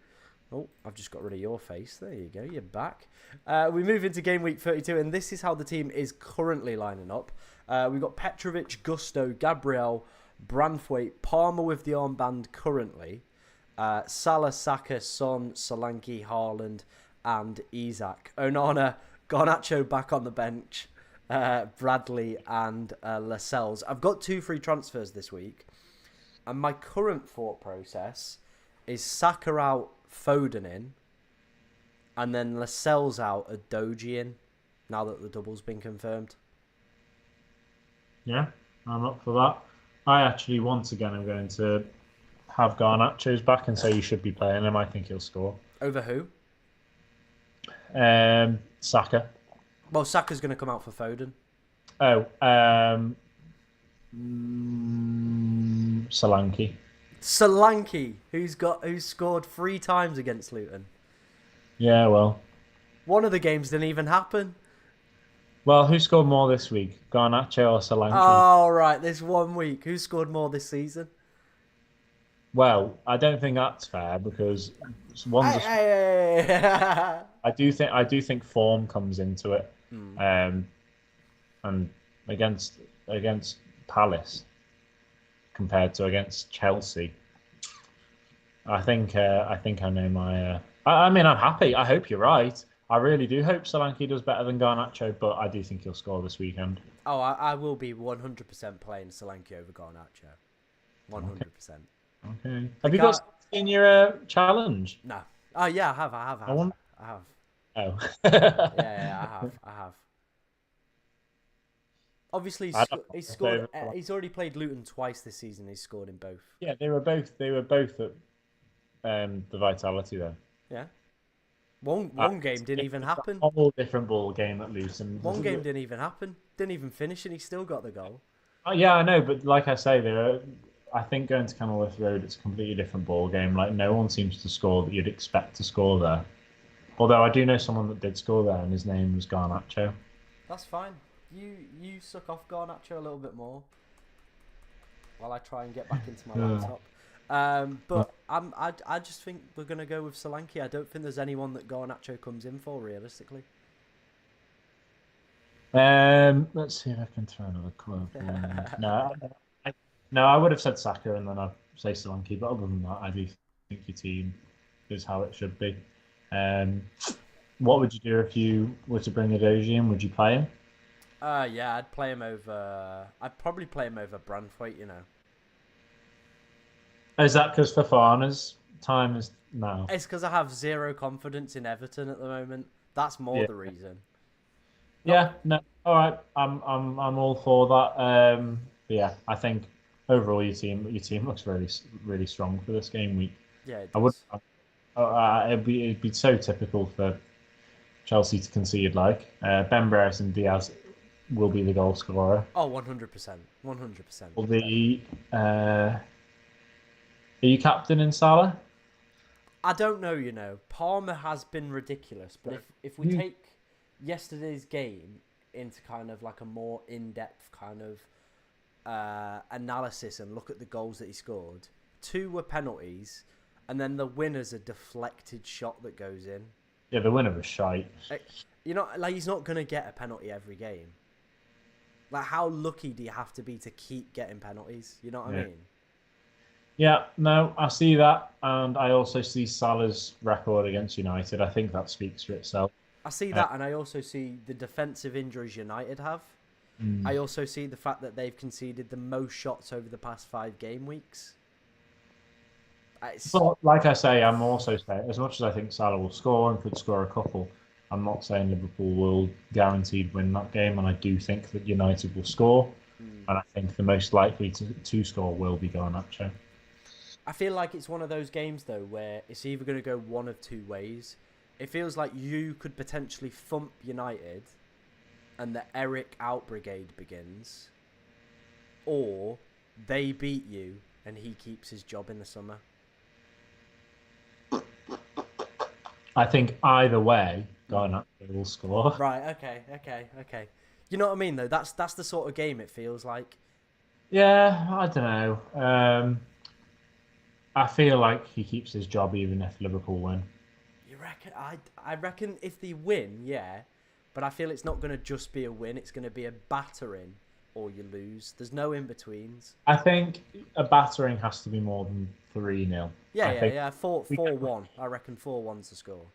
Oh, I've just got rid of your face. There you go. You're back. We move into game week 32, and this is how the team is currently lining up. We've got Petrovic, Gusto, Gabriel, Branthwaite, Palmer with the armband currently. Salah, Saka, Son, Solanke, Haaland, and Isak. Onana, Garnacho back on the bench. Bradley and Lascelles. I've got 2 free transfers this week. And my current thought process is Saka out, Foden in, and then Lascelles out, a Doji in, now that the double's been confirmed. Yeah, I'm up for that. I actually, once again, am going to have Garnacho's back and say you should be playing him. I think he'll score. Over who? Saka. Well, Saka's going to come out for Foden. Oh, Solanke, who's scored 3 times against Luton. Yeah, well. One of the games didn't even happen. Well, who scored more this week? Garnacho or Solanke? Oh, right, this 1 week. Who scored more this season? Well, I don't think that's fair because one's I do think form comes into it. And against Palace compared to against Chelsea, I think I know my. I mean, I'm happy. I hope you're right. I really do hope Solanke does better than Garnacho, but I do think he'll score this weekend. Oh, I will be 100% playing Solanke over Garnacho. 100%. Okay. Have you got in your challenge? No. Oh yeah, I have. I have. Oh. Yeah, I have. Obviously, he's scored. He's already played Luton twice this season. He's scored in both. Yeah, they were both at the Vitality though. Yeah. One game didn't even happen. A whole different ball game at Luton. One game didn't even happen. Didn't even finish, and he still got the goal. Oh, yeah, I know, but like I say, I think going to Kenilworth Road, it's a completely different ball game. Like no one seems to score that you'd expect to score there. Although I do know someone that did score there, and his name was Garnacho. That's fine. You suck off Garnacho a little bit more while I try and get back into my laptop. But I just think we're gonna go with Solanke. I don't think there's anyone that Garnacho comes in for realistically. Let's see if I can throw another club. No, I would have said Saka and then I'd say Solanke. But other than that, I do think your team is how it should be. What would you do if you were to bring a Doji in? Would you play him? Yeah, I'd play him over. I'd probably play him over Branthwaite. You know. Is that because Fofana's time is now? It's because I have zero confidence in Everton at the moment. That's more the reason. Yeah, no, all right. I'm all for that. Yeah, I think overall your team looks really really strong for this game week. Yeah, it does. It'd be so typical for Chelsea to concede. Like Ben Brereton and Diaz will be the goal scorer. Oh, 100%, 100%. Are you captain in Salah? I don't know, you know. Palmer has been ridiculous, but if we take yesterday's game into kind of like a more in-depth kind of analysis and look at the goals that he scored, 2 were penalties, and then the winner's a deflected shot that goes in. Yeah, the winner was shite. He's not going to get a penalty every game. Like, how lucky do you have to be to keep getting penalties? You know what I mean? Yeah, no, I see that, and I also see Salah's record against United. I think that speaks for itself. I see that, and I also see the defensive injuries United have. I also see the fact that they've conceded the most shots over the past 5 game weeks. It's But like I say, I'm also saying, as much as I think Salah will score and could score a couple, I'm not saying Liverpool will guaranteed win that game. And I do think that United will score. mm, And I think the most likely to score will be Garnacho. I feel like it's one of those games though where it's either going to go one of two ways. It feels like you could potentially thump United and the Eric out brigade begins, or they beat you and he keeps his job in the summer. I think either way, Garnacho will score. Right, okay. You know what I mean though? That's the sort of game it feels like. Yeah, I don't know. I feel like he keeps his job even if Liverpool win. You reckon? I reckon if they win, yeah. But I feel it's not going to just be a win. It's going to be a battering or you lose. There's no in betweens. I think a battering has to be more than 3-0. Yeah, I think. 4-1. I reckon 4-1's the score.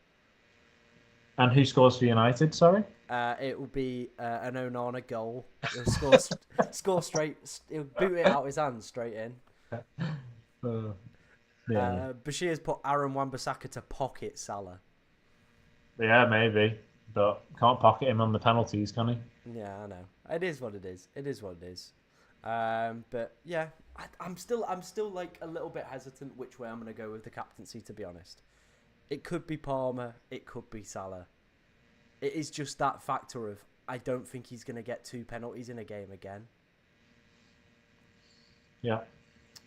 And who scores for United? Sorry. It will be an Onana goal. He'll score straight. He'll boot it out his hands straight in. Yeah. Bashir's put Aaron Wan-Bissaka to pocket Salah. Yeah, maybe, but can't pocket him on the penalties, can he? Yeah, I know. It is what it is. It is what it is. But yeah, I'm still like a little bit hesitant which way I'm going to go with the captaincy. To be honest, it could be Palmer. It could be Salah. It is just that factor of I don't think he's going to get 2 penalties in a game again. Yeah.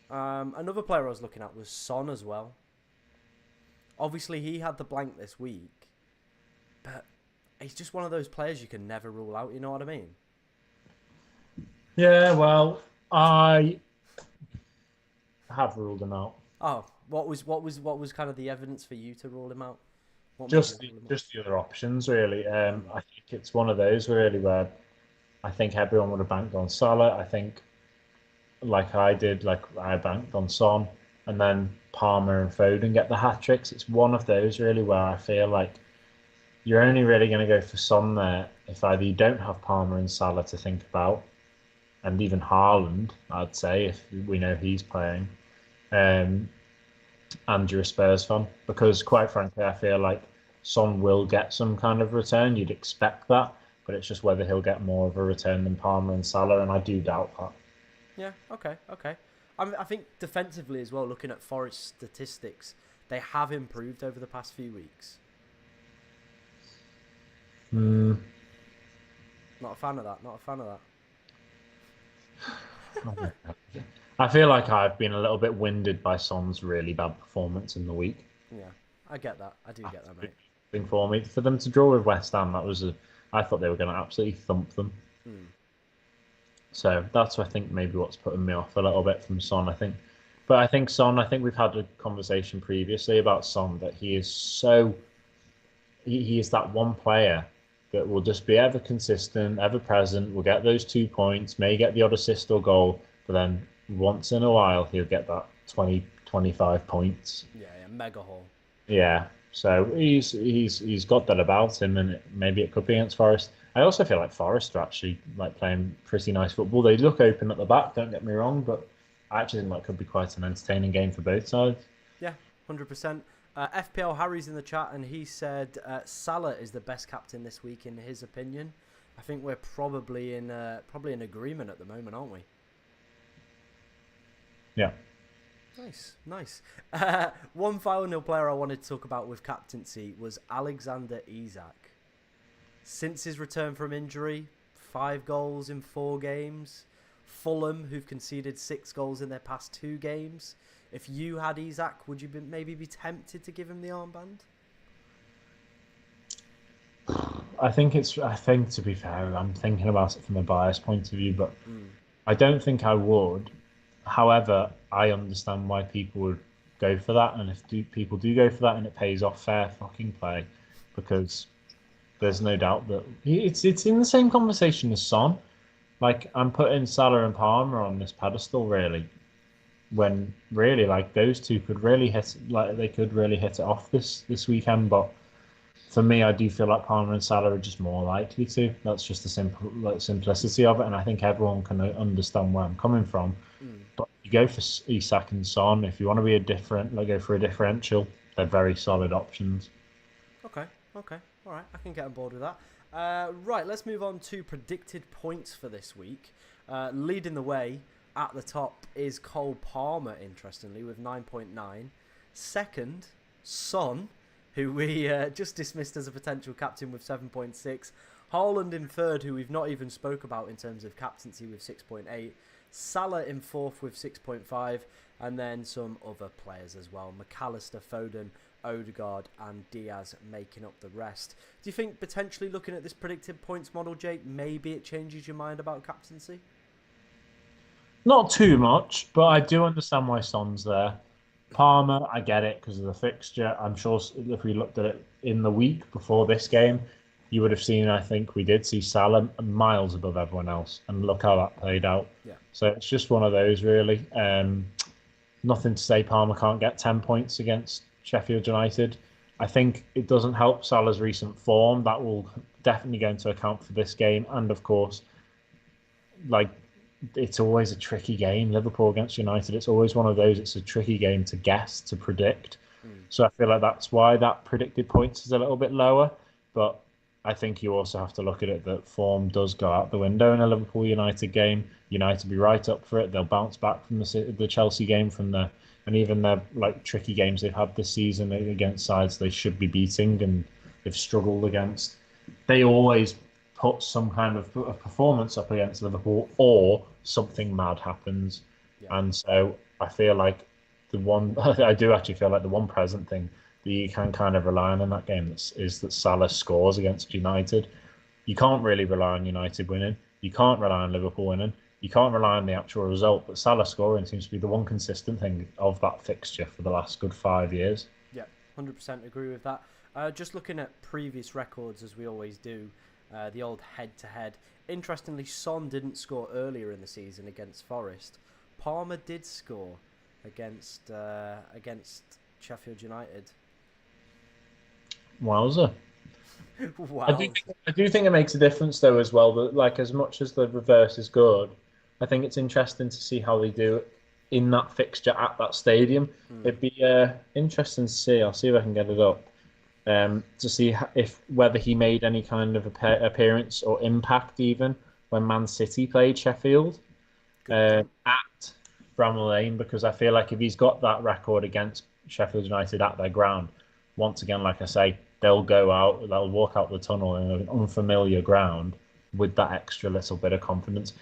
Another player I was looking at was Son as well. Obviously, he had the blank this week, but he's just one of those players you can never rule out. You know what I mean? Yeah. Well, I have ruled him out. Oh, what was kind of the evidence for you to rule him out? What made Just you rule him out? just the other options, really. I think it's one of those really where I think everyone would have banked on Salah. I think, like I did, like I banked on Son, and then Palmer and Foden get the hat tricks. It's one of those really where I feel like you're only really going to go for Son there if either you don't have Palmer and Salah to think about, and even Haaland, I'd say, if we know he's playing, um, and you're a Spurs fan, because quite frankly, I feel like Son will get some kind of return. You'd expect that, but it's just whether he'll get more of a return than Palmer and Salah, and I do doubt that. Yeah, okay. I think defensively as well, looking at Forest statistics, they have improved over the past few weeks. Mm. Not a fan of that. Not a fan of that. I feel like I've been a little bit winded by Son's really bad performance in the week. Yeah, I get that. I do get that, mate. Thing for me, for them to draw with West Ham, I thought they were going to absolutely thump them. So that's, I think, maybe what's putting me off a little bit from Son. I think Son. I think we've had a conversation previously about Son that he is so. He is that one player that will just be ever consistent, ever present. Will get those 2 points, may get the odd assist or goal, but then once in a while he'll get that 20, 25 points. Yeah, mega haul. Yeah, so he's got that about him, and maybe it could be against Forest. I also feel like Forest are actually like playing pretty nice football. They look open at the back, don't get me wrong, but I actually think that could be quite an entertaining game for both sides. Yeah, 100%. FPL Harry's in the chat, and he said Salah is the best captain this week in his opinion. I think we're probably in agreement at the moment, aren't we? Yeah. Nice. One final player I wanted to talk about with captaincy was Alexander Isak. Since his return from injury, 5 goals in 4 games. Fulham, who've conceded 6 goals in their past 2 games. If you had Isak, would you maybe be tempted to give him the armband? I think to be fair, I'm thinking about it from a biased point of view, but I don't think I would. However, I understand why people would go for that, and if people do go for that, and it pays off, fair fucking play, because there's no doubt that it's in the same conversation as Son. Like, I'm putting Salah and Palmer on this pedestal, really, when really like those two could really hit it off this weekend. But for me, I do feel like Palmer and Salah are just more likely to. That's just the simplicity of it, and I think everyone can understand where I'm coming from. But you go for Isak and Son, if you want to be go for a differential, they're very solid options. Okay. All right, I can get on board with that. Right, let's move on to predicted points for this week. Leading the way at the top is Cole Palmer, interestingly, with 9.9. Second, Son, who we just dismissed as a potential captain with 7.6. Haaland in third, who we've not even spoke about in terms of captaincy, with 6.8. Salah in fourth with 6.5. And then some other players as well. McAllister, Foden, Odegaard and Diaz making up the rest. Do you think potentially looking at this predicted points model, Jake, maybe it changes your mind about captaincy? Not too much, but I do understand why Son's there. Palmer, I get it because of the fixture. I'm sure if we looked at it in the week before this game, you would have seen, I think we did see Salah miles above everyone else. And look how that played out. Yeah. So it's just one of those, really. Nothing to say Palmer can't get 10 points against Sheffield United. I think it doesn't help Salah's recent form. That will definitely go into account for this game. And of course, like, it's always a tricky game. Liverpool against United, it's always one of those. It's a tricky game to guess, to predict. So I feel like that's why that predicted points is a little bit lower. But I think you also have to look at it that form does go out the window in a Liverpool United game. United will be right up for it. They'll bounce back from the Chelsea game and even their like tricky games they've had this season against sides they should be beating and they've struggled against. They always put some kind of a performance up against Liverpool or something mad happens. Yeah. And so I feel like I do actually feel like the one present thing that you can kind of rely on in that game is that Salah scores against United. You can't really rely on United winning. You can't rely on Liverpool winning. You can't rely on the actual result, but Salah scoring seems to be the one consistent thing of that fixture for the last good 5 years. Yeah, 100% agree with that. Just looking at previous records, as we always do, the old head-to-head. Interestingly, Son didn't score earlier in the season against Forest. Palmer did score against Sheffield United. Wowza. Wow. I do think it makes a difference, though, as well. That, like, as much as the reverse is good, I think it's interesting to see how they do it in that fixture at that stadium. It'd be interesting to see. I'll see if I can get it up to see whether he made any kind of appearance or impact even when Man City played Sheffield at Bramall Lane, because I feel like if he's got that record against Sheffield United at their ground, once again, like I say, they'll walk out the tunnel in an unfamiliar ground with that extra little bit of confidence.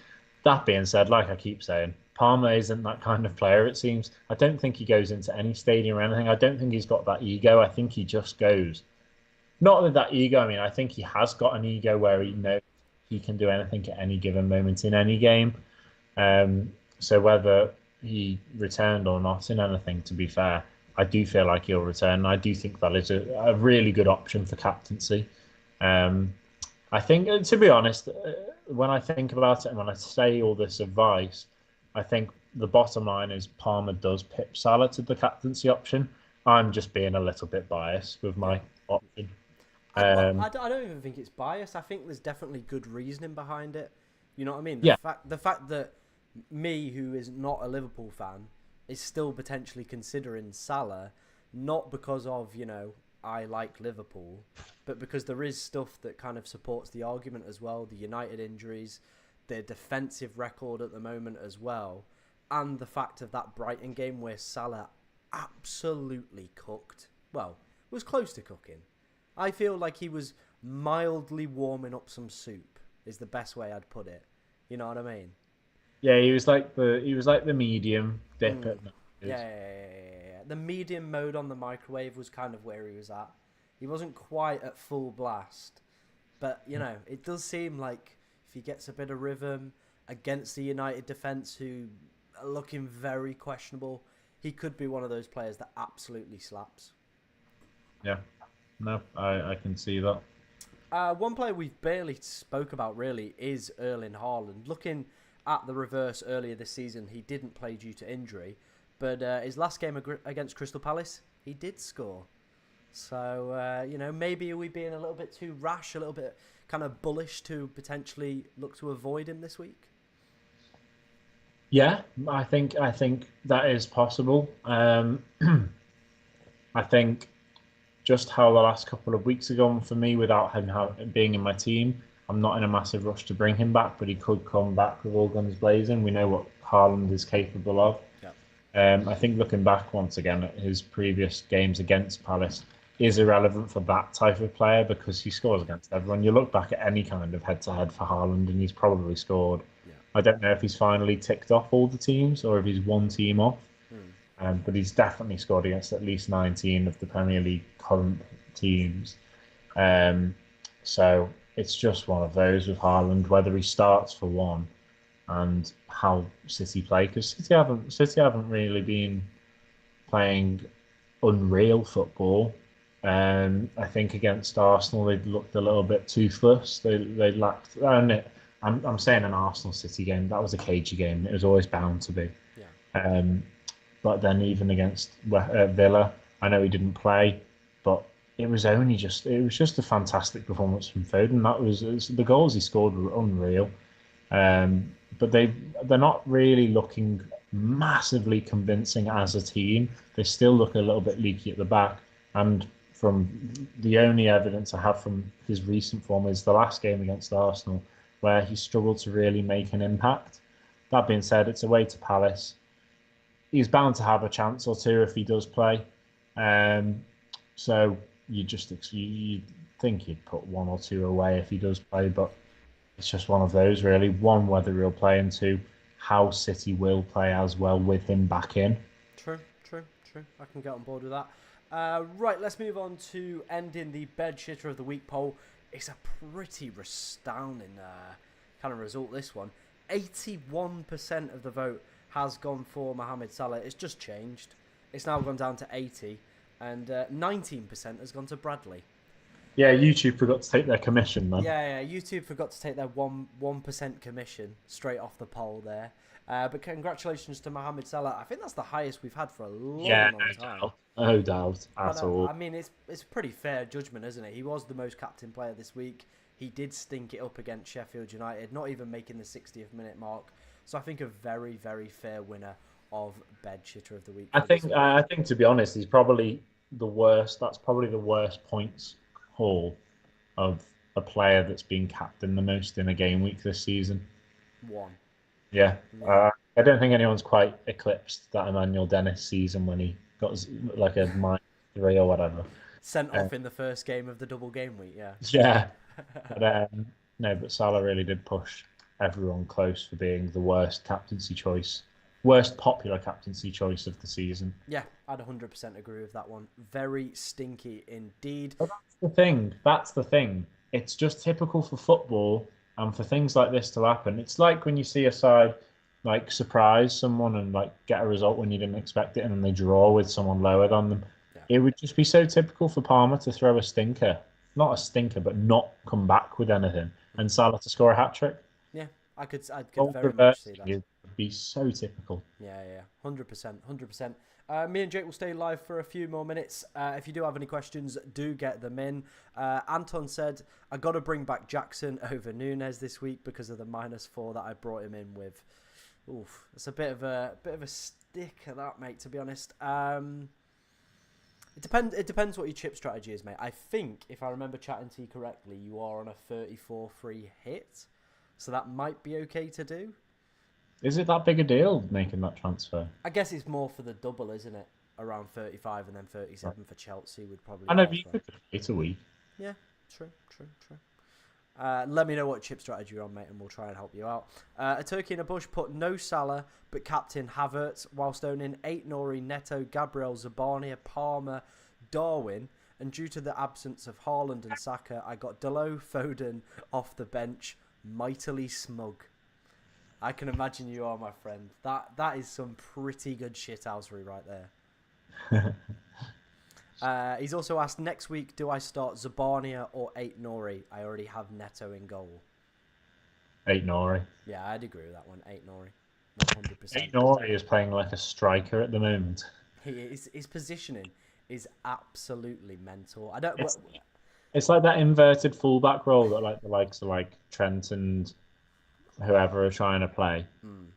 That being said, like I keep saying, Palmer isn't that kind of player, it seems. I don't think he goes into any stadium or anything. I don't think he's got that ego. I think he just goes. Not with that ego, I mean, I think he has got an ego where he knows he can do anything at any given moment in any game. So whether he returned or not in anything, to be fair, I do feel like he'll return. I do think that is a really good option for captaincy. I think, to be honest, when I think about it and when I say all this advice, I think the bottom line is Palmer does pip Salah to the captaincy option. I'm just being a little bit biased with my option. I don't even think it's bias. I think there's definitely good reasoning behind it. You know what I mean? The fact that me, who is not a Liverpool fan, is still potentially considering Salah, not because of, I like Liverpool, but because there is stuff that kind of supports the argument as well. The United injuries, their defensive record at the moment as well, and the fact of that Brighton game where Salah absolutely cooked. Well, was close to cooking. I feel like he was mildly warming up some soup, is the best way I'd put it. You know what I mean? Yeah, he was like the medium dip at Yeah. The medium mode on the microwave was kind of where he was at. He wasn't quite at full blast, but it does seem like if he gets a bit of rhythm against the United defence, who are looking very questionable, he could be one of those players that absolutely slaps. Yeah, no, I can see that. One player we've barely spoke about really is Erling Haaland. Looking at the reverse earlier this season, he didn't play due to injury, but his last game against Crystal Palace, he did score. So, maybe are we being a little bit too rash, a little bit kind of bullish to potentially look to avoid him this week? Yeah, I think that is possible. I think just how the last couple of weeks are going for me without him being in my team. I'm not in a massive rush to bring him back, but he could come back with all guns blazing. We know what Haaland is capable of. Yeah. I think looking back once again at his previous games against Palace is irrelevant for that type of player because he scores against everyone. You look back at any kind of head-to-head for Haaland, and he's probably scored. Yeah. I don't know if he's finally ticked off all the teams or if he's one team off. Mm. But he's definitely scored against at least 19 of the Premier League current teams. Um, so it's just one of those with Haaland, whether he starts for one and how City play, because City haven't really been playing unreal football. I think against Arsenal they looked a little bit toothless. They lacked. And I'm saying an Arsenal City game that was a cagey game. It was always bound to be. Yeah. Um, but then even against Villa, I know he didn't play, but it was just a fantastic performance from Foden. The goals he scored were unreal. But they're not really looking massively convincing as a team. They still look a little bit leaky at the back. And from the only evidence I have from his recent form is the last game against Arsenal, where he struggled to really make an impact. That being said, it's away to Palace. He's bound to have a chance or two if he does play. Um, so you think he'd put one or two away if he does play, but it's just one of those really. One, whether he'll play, and two, how City will play as well with him back in. True. I can get on board with that. Right, let's move on to ending the bed shitter of the week poll. It's a pretty astounding kind of result, this one. 81% of the vote has gone for Mohamed Salah. It's just changed. It's now gone down to 80, and 19% has gone to Bradley. Yeah, YouTube forgot to take their commission, man. Yeah. YouTube forgot to take their 1% commission straight off the poll there. But congratulations to Mohamed Salah. I think that's the highest we've had for a long time. No doubt But at all. I mean, it's a pretty fair judgment, isn't it? He was the most captain player this week. He did stink it up against Sheffield United, not even making the 60th minute mark. So I think a very, very fair winner of bed shitter of the week. I think to be honest, he's probably the worst. That's probably the worst points haul of a player that's been captained the most in a game week this season. One. Yeah. Yeah. I don't think anyone's quite eclipsed that Emmanuel Dennis season when he got like a -3 or whatever. Sent off in the first game of the double game week, yeah. Yeah. But, no, but Salah really did push everyone close for being the worst popular captaincy choice of the season. Yeah, I'd 100% agree with that one. Very stinky indeed. But that's the thing. That's the thing. It's just typical for football and for things like this to happen. It's like when you see a side like surprise someone and like get a result when you didn't expect it and then they draw with someone lower than them. Yeah. It would just be so typical for Palmer to throw a stinker. Not a stinker, but not come back with anything. And Salah to score a hat-trick. Yeah, I could Both very much see that. would be so typical. Yeah, 100%. Me and Jake will stay live for a few more minutes. If you do have any questions, do get them in. Anton said, I got to bring back Jackson over Nunes this week because of the -4 that I brought him in with. Oof, it's a bit of a sticker that, mate, to be honest. It depends what your chip strategy is, mate. I think, if I remember chatting to you correctly, you are on a 34 free hit. So that might be okay to do. Is it that big a deal making that transfer? I guess it's more for the double, isn't it? Around 35 and then 37 for Chelsea would probably. I know, but you could wait a week. Yeah, true. Let me know what chip strategy you're on, mate, and we'll try and help you out. A Turkey in a Bush put no Salah, but captain Havertz, whilst owning 8 Nori, Neto, Gabriel, Zabania, Palmer, Darwin, and due to the absence of Haaland and Saka, I got Delo, Foden off the bench, mightily smug. I can imagine you are, my friend. That is some pretty good shithousery right there. He's also asked, next week, do I start Zabania or 8 Nori? I already have Neto in goal. 8 Nori. Yeah, I'd agree with that one. 8 Nori. 100%. 8 Nori is playing like a striker at the moment. His positioning is absolutely mental. It's like that inverted fullback role that like the likes of like Trent and whoever are trying to play.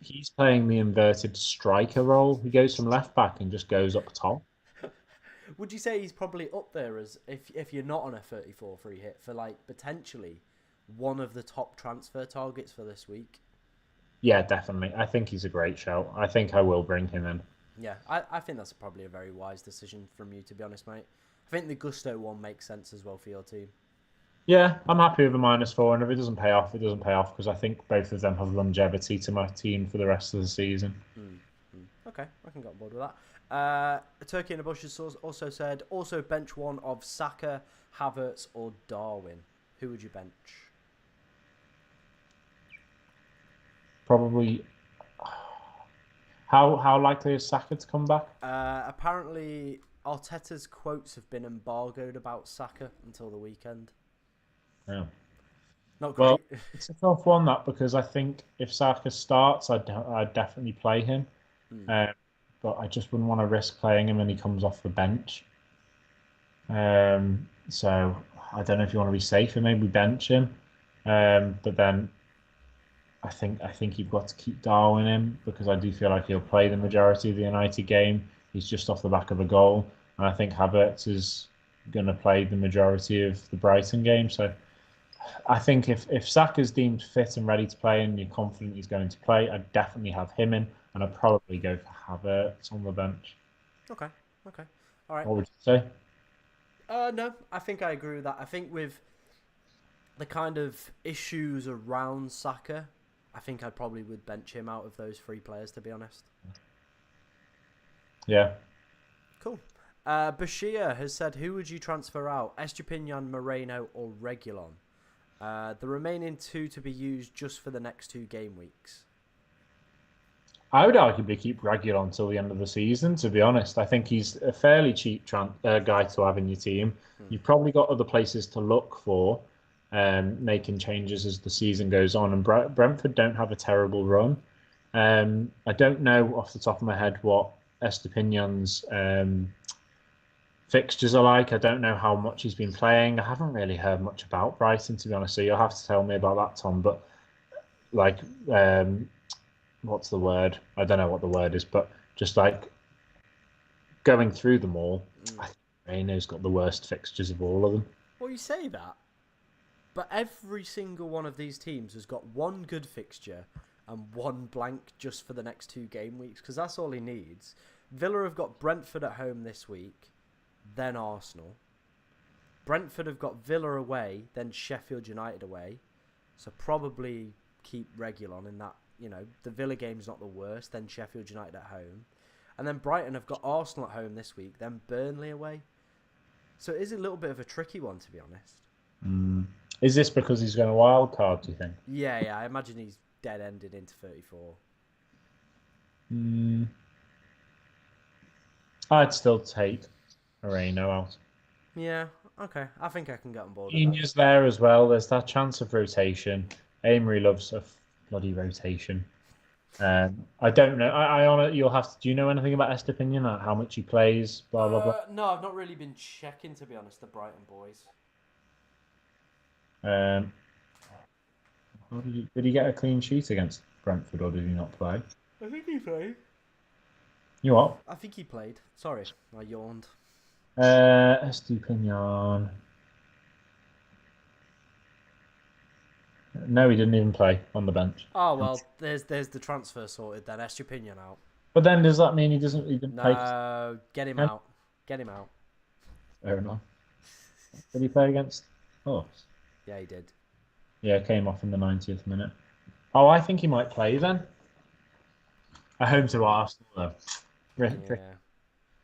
he's playing the inverted striker role. He goes from left back and just goes up top. Would you say he's probably up there as if you're not on a 34 free hit for like potentially one of the top transfer targets for this week? Yeah, definitely. I think he's a great shout. I think I will bring him in. Yeah, I think that's probably a very wise decision from you, to be honest, mate. I think the Gusto one makes sense as well for your team. Yeah, I'm happy with a -4, and if it doesn't pay off, it doesn't pay off because I think both of them have longevity to my team for the rest of the season. Okay, I can get on board with that. Turkey in the Bush has also said, also bench one of Saka, Havertz, or Darwin. Who would you bench? Probably. How likely is Saka to come back? Apparently, Arteta's quotes have been embargoed about Saka until the weekend. Yeah. Not Well, great. it's a tough one that because I think if Saka starts, I'd definitely play him. Um, but I just wouldn't want to risk playing him when he comes off the bench. So I don't know if you want to be safe and maybe bench him. But then I think you've got to keep Darwin in because I do feel like he'll play the majority of the United game. He's just off the back of a goal, and I think Havertz is going to play the majority of the Brighton game. So I think if Saka's deemed fit and ready to play, and you're confident he's going to play, I'd definitely have him in, and I'd probably go for Havertz on the bench. Okay. All right. What would you say? No, I think I agree with that. I think with the kind of issues around Saka, I think I probably would bench him out of those three players, to be honest. Yeah. Cool. Bashir has said, who would you transfer out? Estupinian, Moreno, or Reguilon? The remaining two to be used just for the next 2 game weeks. I would arguably keep Reguilon until the end of the season, to be honest. I think he's a fairly cheap guy to have in your team. You've probably got other places to look for making changes as the season goes on. And Brentford don't have a terrible run. I don't know off the top of my head what Estepinian's fixtures are like. I don't know how much he's been playing. I haven't really heard much about Brighton, to be honest. So you'll have to tell me about that, Tom. But like, what's the word? I don't know what the word is, but just like going through them all, I think Reino's got the worst fixtures of all of them. Well, you say that, but every single one of these teams has got one good fixture and one blank just for the next 2 game weeks, because that's all he needs. Villa have got Brentford at home this week, then Arsenal. Brentford have got Villa away, then Sheffield United away. So probably keep Reguilon in that. You know, the Villa game's not the worst, then Sheffield United at home. And then Brighton have got Arsenal at home this week, then Burnley away. So it is a little bit of a tricky one, to be honest. Is this because he's going a wild card, do you think? Yeah, I imagine he's dead-ended into 34. I'd still take Moreno out. Yeah, okay. I think I can get on board with Genius there as well. There's that chance of rotation. Amory loves a bloody rotation. I don't know. You'll have to. Do you know anything about Estepinian? Like how much he plays? Blah blah blah. No, I've not really been checking, to be honest, the Brighton boys. Did he get a clean sheet against Brentford, or did he not play? I think he played. You what? I think he played. Sorry, I yawned. Estepinian. No, he didn't even play on the bench. Oh well, there's the transfer sorted then. Estupinian out. But then does that mean he didn't play? No, get him out. Get him out. Fair enough. Did he play against us? Yeah, he did. Yeah, came off in the 90th minute. Oh, I think he might play then. At home to Arsenal, though.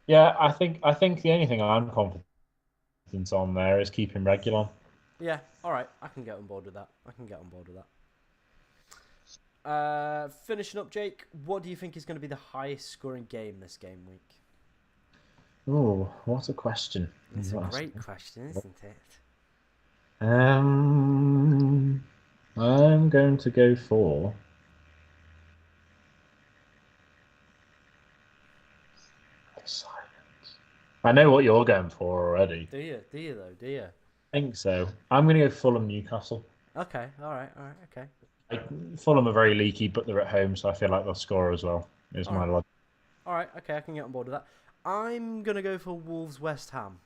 Yeah, I think the only thing I'm confident on there is keeping Reguilon. Yeah, all right. I can get on board with that. Finishing up, Jake, what do you think is going to be the highest scoring game this game week? Oh, what a question. It's a great question, isn't it? I'm going to go for silence. I know what you're going for already. Do you though? Do you? I think so. I'm going to go Fulham Newcastle. Okay. All right. Okay. Like, Fulham are very leaky, but they're at home, so I feel like they'll score as well. Is All my right. logic. All right. Okay, I can get on board with that. I'm gonna go for Wolves West Ham.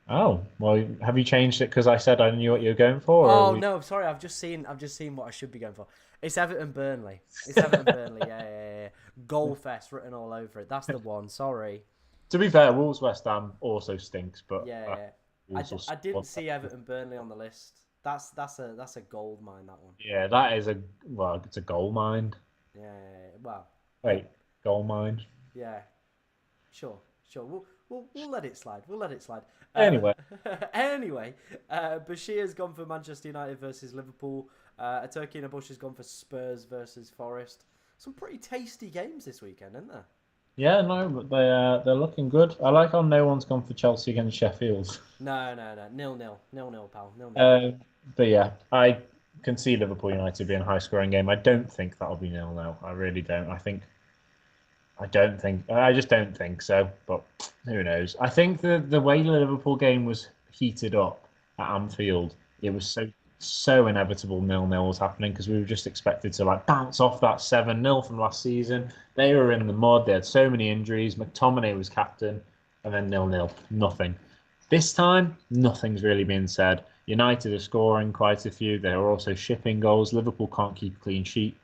Oh, well, have you changed it because I said I knew what you were going for, or are Oh we... no, sorry. I've just seen what I should be going for. It's Everton Burnley. It's Everton Burnley. Yeah, yeah, yeah. Goal fest written all over it. That's the one. Sorry. To be fair, Wolves West Ham also stinks, but Yeah, yeah. Wolves will I score. didn't see Everton Burnley on the list. That's a gold mine, that one. Yeah, that is it's a goal mine. Yeah, yeah, yeah. Well, Wait, goal mine. yeah. Sure, sure. We'll let it slide. We'll let it slide. Anyway, Anyway, Bashir's gone for Manchester United versus Liverpool. A Turkey in a Bush has gone for Spurs versus Forest. Some pretty tasty games this weekend, isn't there? yeah, no, but they're looking good. I like how no one's gone for Chelsea against Sheffield. No, no, no. 0-0, pal. 0-0. Um, but yeah, I can see Liverpool United being a high scoring game. I don't think that'll be 0-0. I really don't. I just don't think so. But who knows? I think the way the Liverpool game was heated up at Anfield, it was so inevitable 0-0 was happening because we were just expected to like bounce off that 7-0 from last season. They were in the mud. They had so many injuries. McTominay was captain, and then 0-0, nothing. This time, nothing's really been said. United are scoring quite a few. They are also shipping goals. Liverpool can't keep a clean sheet.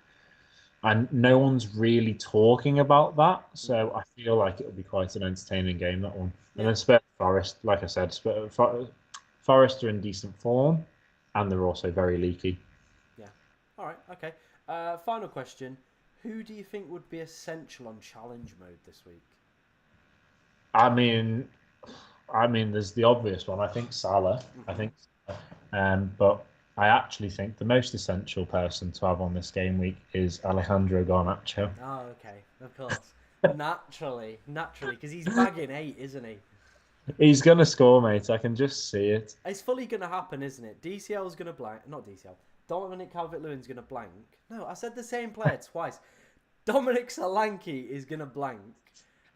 And no one's really talking about that. So I feel like it'll be quite an entertaining game, that one. And Yeah, then Spurs Forest, like I said, Forest are in decent form and they're also very leaky. yeah. All right, okay. Final question. Who do you think would be essential on challenge mode this week? I mean, there's the obvious one. I think Salah. I Hmm. think, but I actually think the most essential person to have on this game week is Alejandro Garnacho. Oh, okay. Of course. Naturally, because he's bagging 8, isn't he? He's gonna score, mate. I can just see it. It's fully going to happen, isn't it? DCL's going to blank. Not DCL. Dominic Calvert-Lewin's going to blank. No, I said the same player twice. Dominic Solanke is going to blank.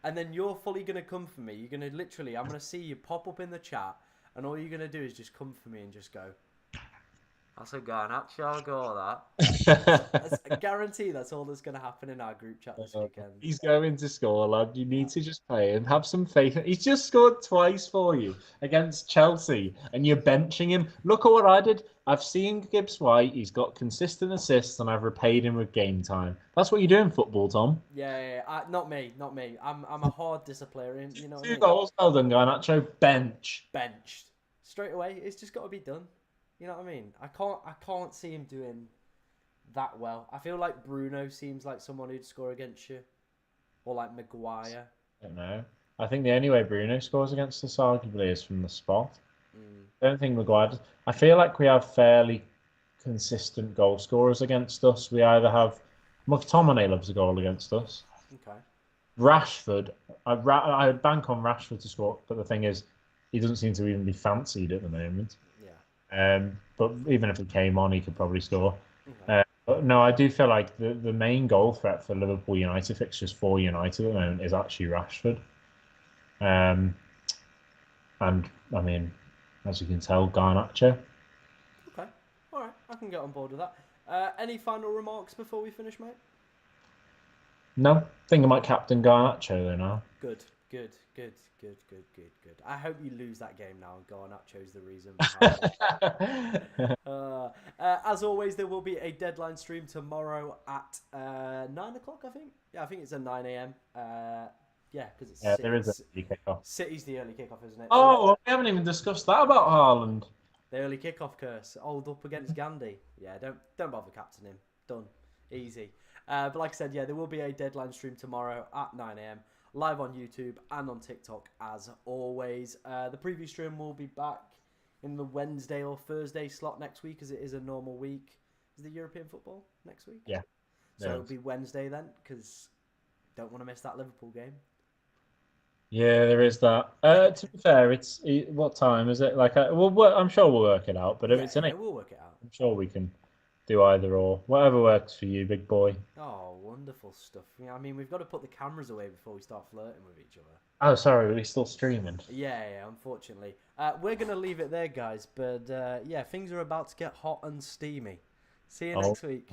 And then you're fully going to come for me. You're going to literally, I'm going to see you pop up in the chat. And all you're going to do is just come for me and just go, that's a Garnacho goal, I guarantee that's all that's going to happen in our group chat this weekend. He's going to score, lad. You need to just play him. Have some faith. He's just scored twice for you against Chelsea, and you're benching him. Look at what I did. I've seen Gibbs White. He's got consistent assists, and I've repaid him with game time. That's what you do in football, Tom. Yeah. Not me. I'm a hard disciplinarian. You know what I Two mean? goals, well done, Garnacho. Bench. Benched straight away. It's just got to be done. You know what I mean? I can't see him doing that well. I feel like Bruno seems like someone who'd score against you, or like Maguire. I don't know. I think the only way Bruno scores against us arguably is from the spot. Mm, I don't think Maguire does. I feel like we have fairly consistent goal scorers against us. We either have McTominay loves a goal against us. okay. Rashford, I would bank on Rashford to score, but the thing is, he doesn't seem to even be fancied at the moment. Yeah. But even if he came on, he could probably score. Okay. But no, I do feel like the main goal threat for Liverpool United fixtures for United at the moment is actually Rashford. And I mean, as you can tell, Garnacho. Okay. All right. I can get on board with that. Any final remarks before we finish, mate? No, think I might captain Garnacho though now. Good. I hope you lose that game now and Garnacho's the reason behind it. As always, there will be a deadline stream tomorrow at 9 o'clock, I think. Yeah, I think it's at 9 a.m. Yeah, because it's There is a kickoff. City's the early kickoff, isn't it? Oh, well, we haven't even discussed that about Haaland. The early kickoff curse. Old up against Gandhi. Yeah, don't bother captaining him. Done. Easy. But like I said, yeah, there will be a deadline stream tomorrow at 9 a.m. live on YouTube and on TikTok as always. The preview stream will be back in the Wednesday or Thursday slot next week, as it is a normal week. Is the European football next week? Yeah. So it'll be Wednesday then, because don't want to miss that Liverpool game. Yeah, there is that. To be fair, what time is it? I'm sure we'll work it out. But if it's an 8, we'll work it out. I'm sure we can do either or. Whatever works for you, big boy. Oh, wonderful stuff. Yeah, I mean, we've got to put the cameras away before we start flirting with each other. Oh, sorry, we're still streaming. Yeah, unfortunately. We're going to leave it there, guys. But yeah, things are about to get hot and steamy. See you next week.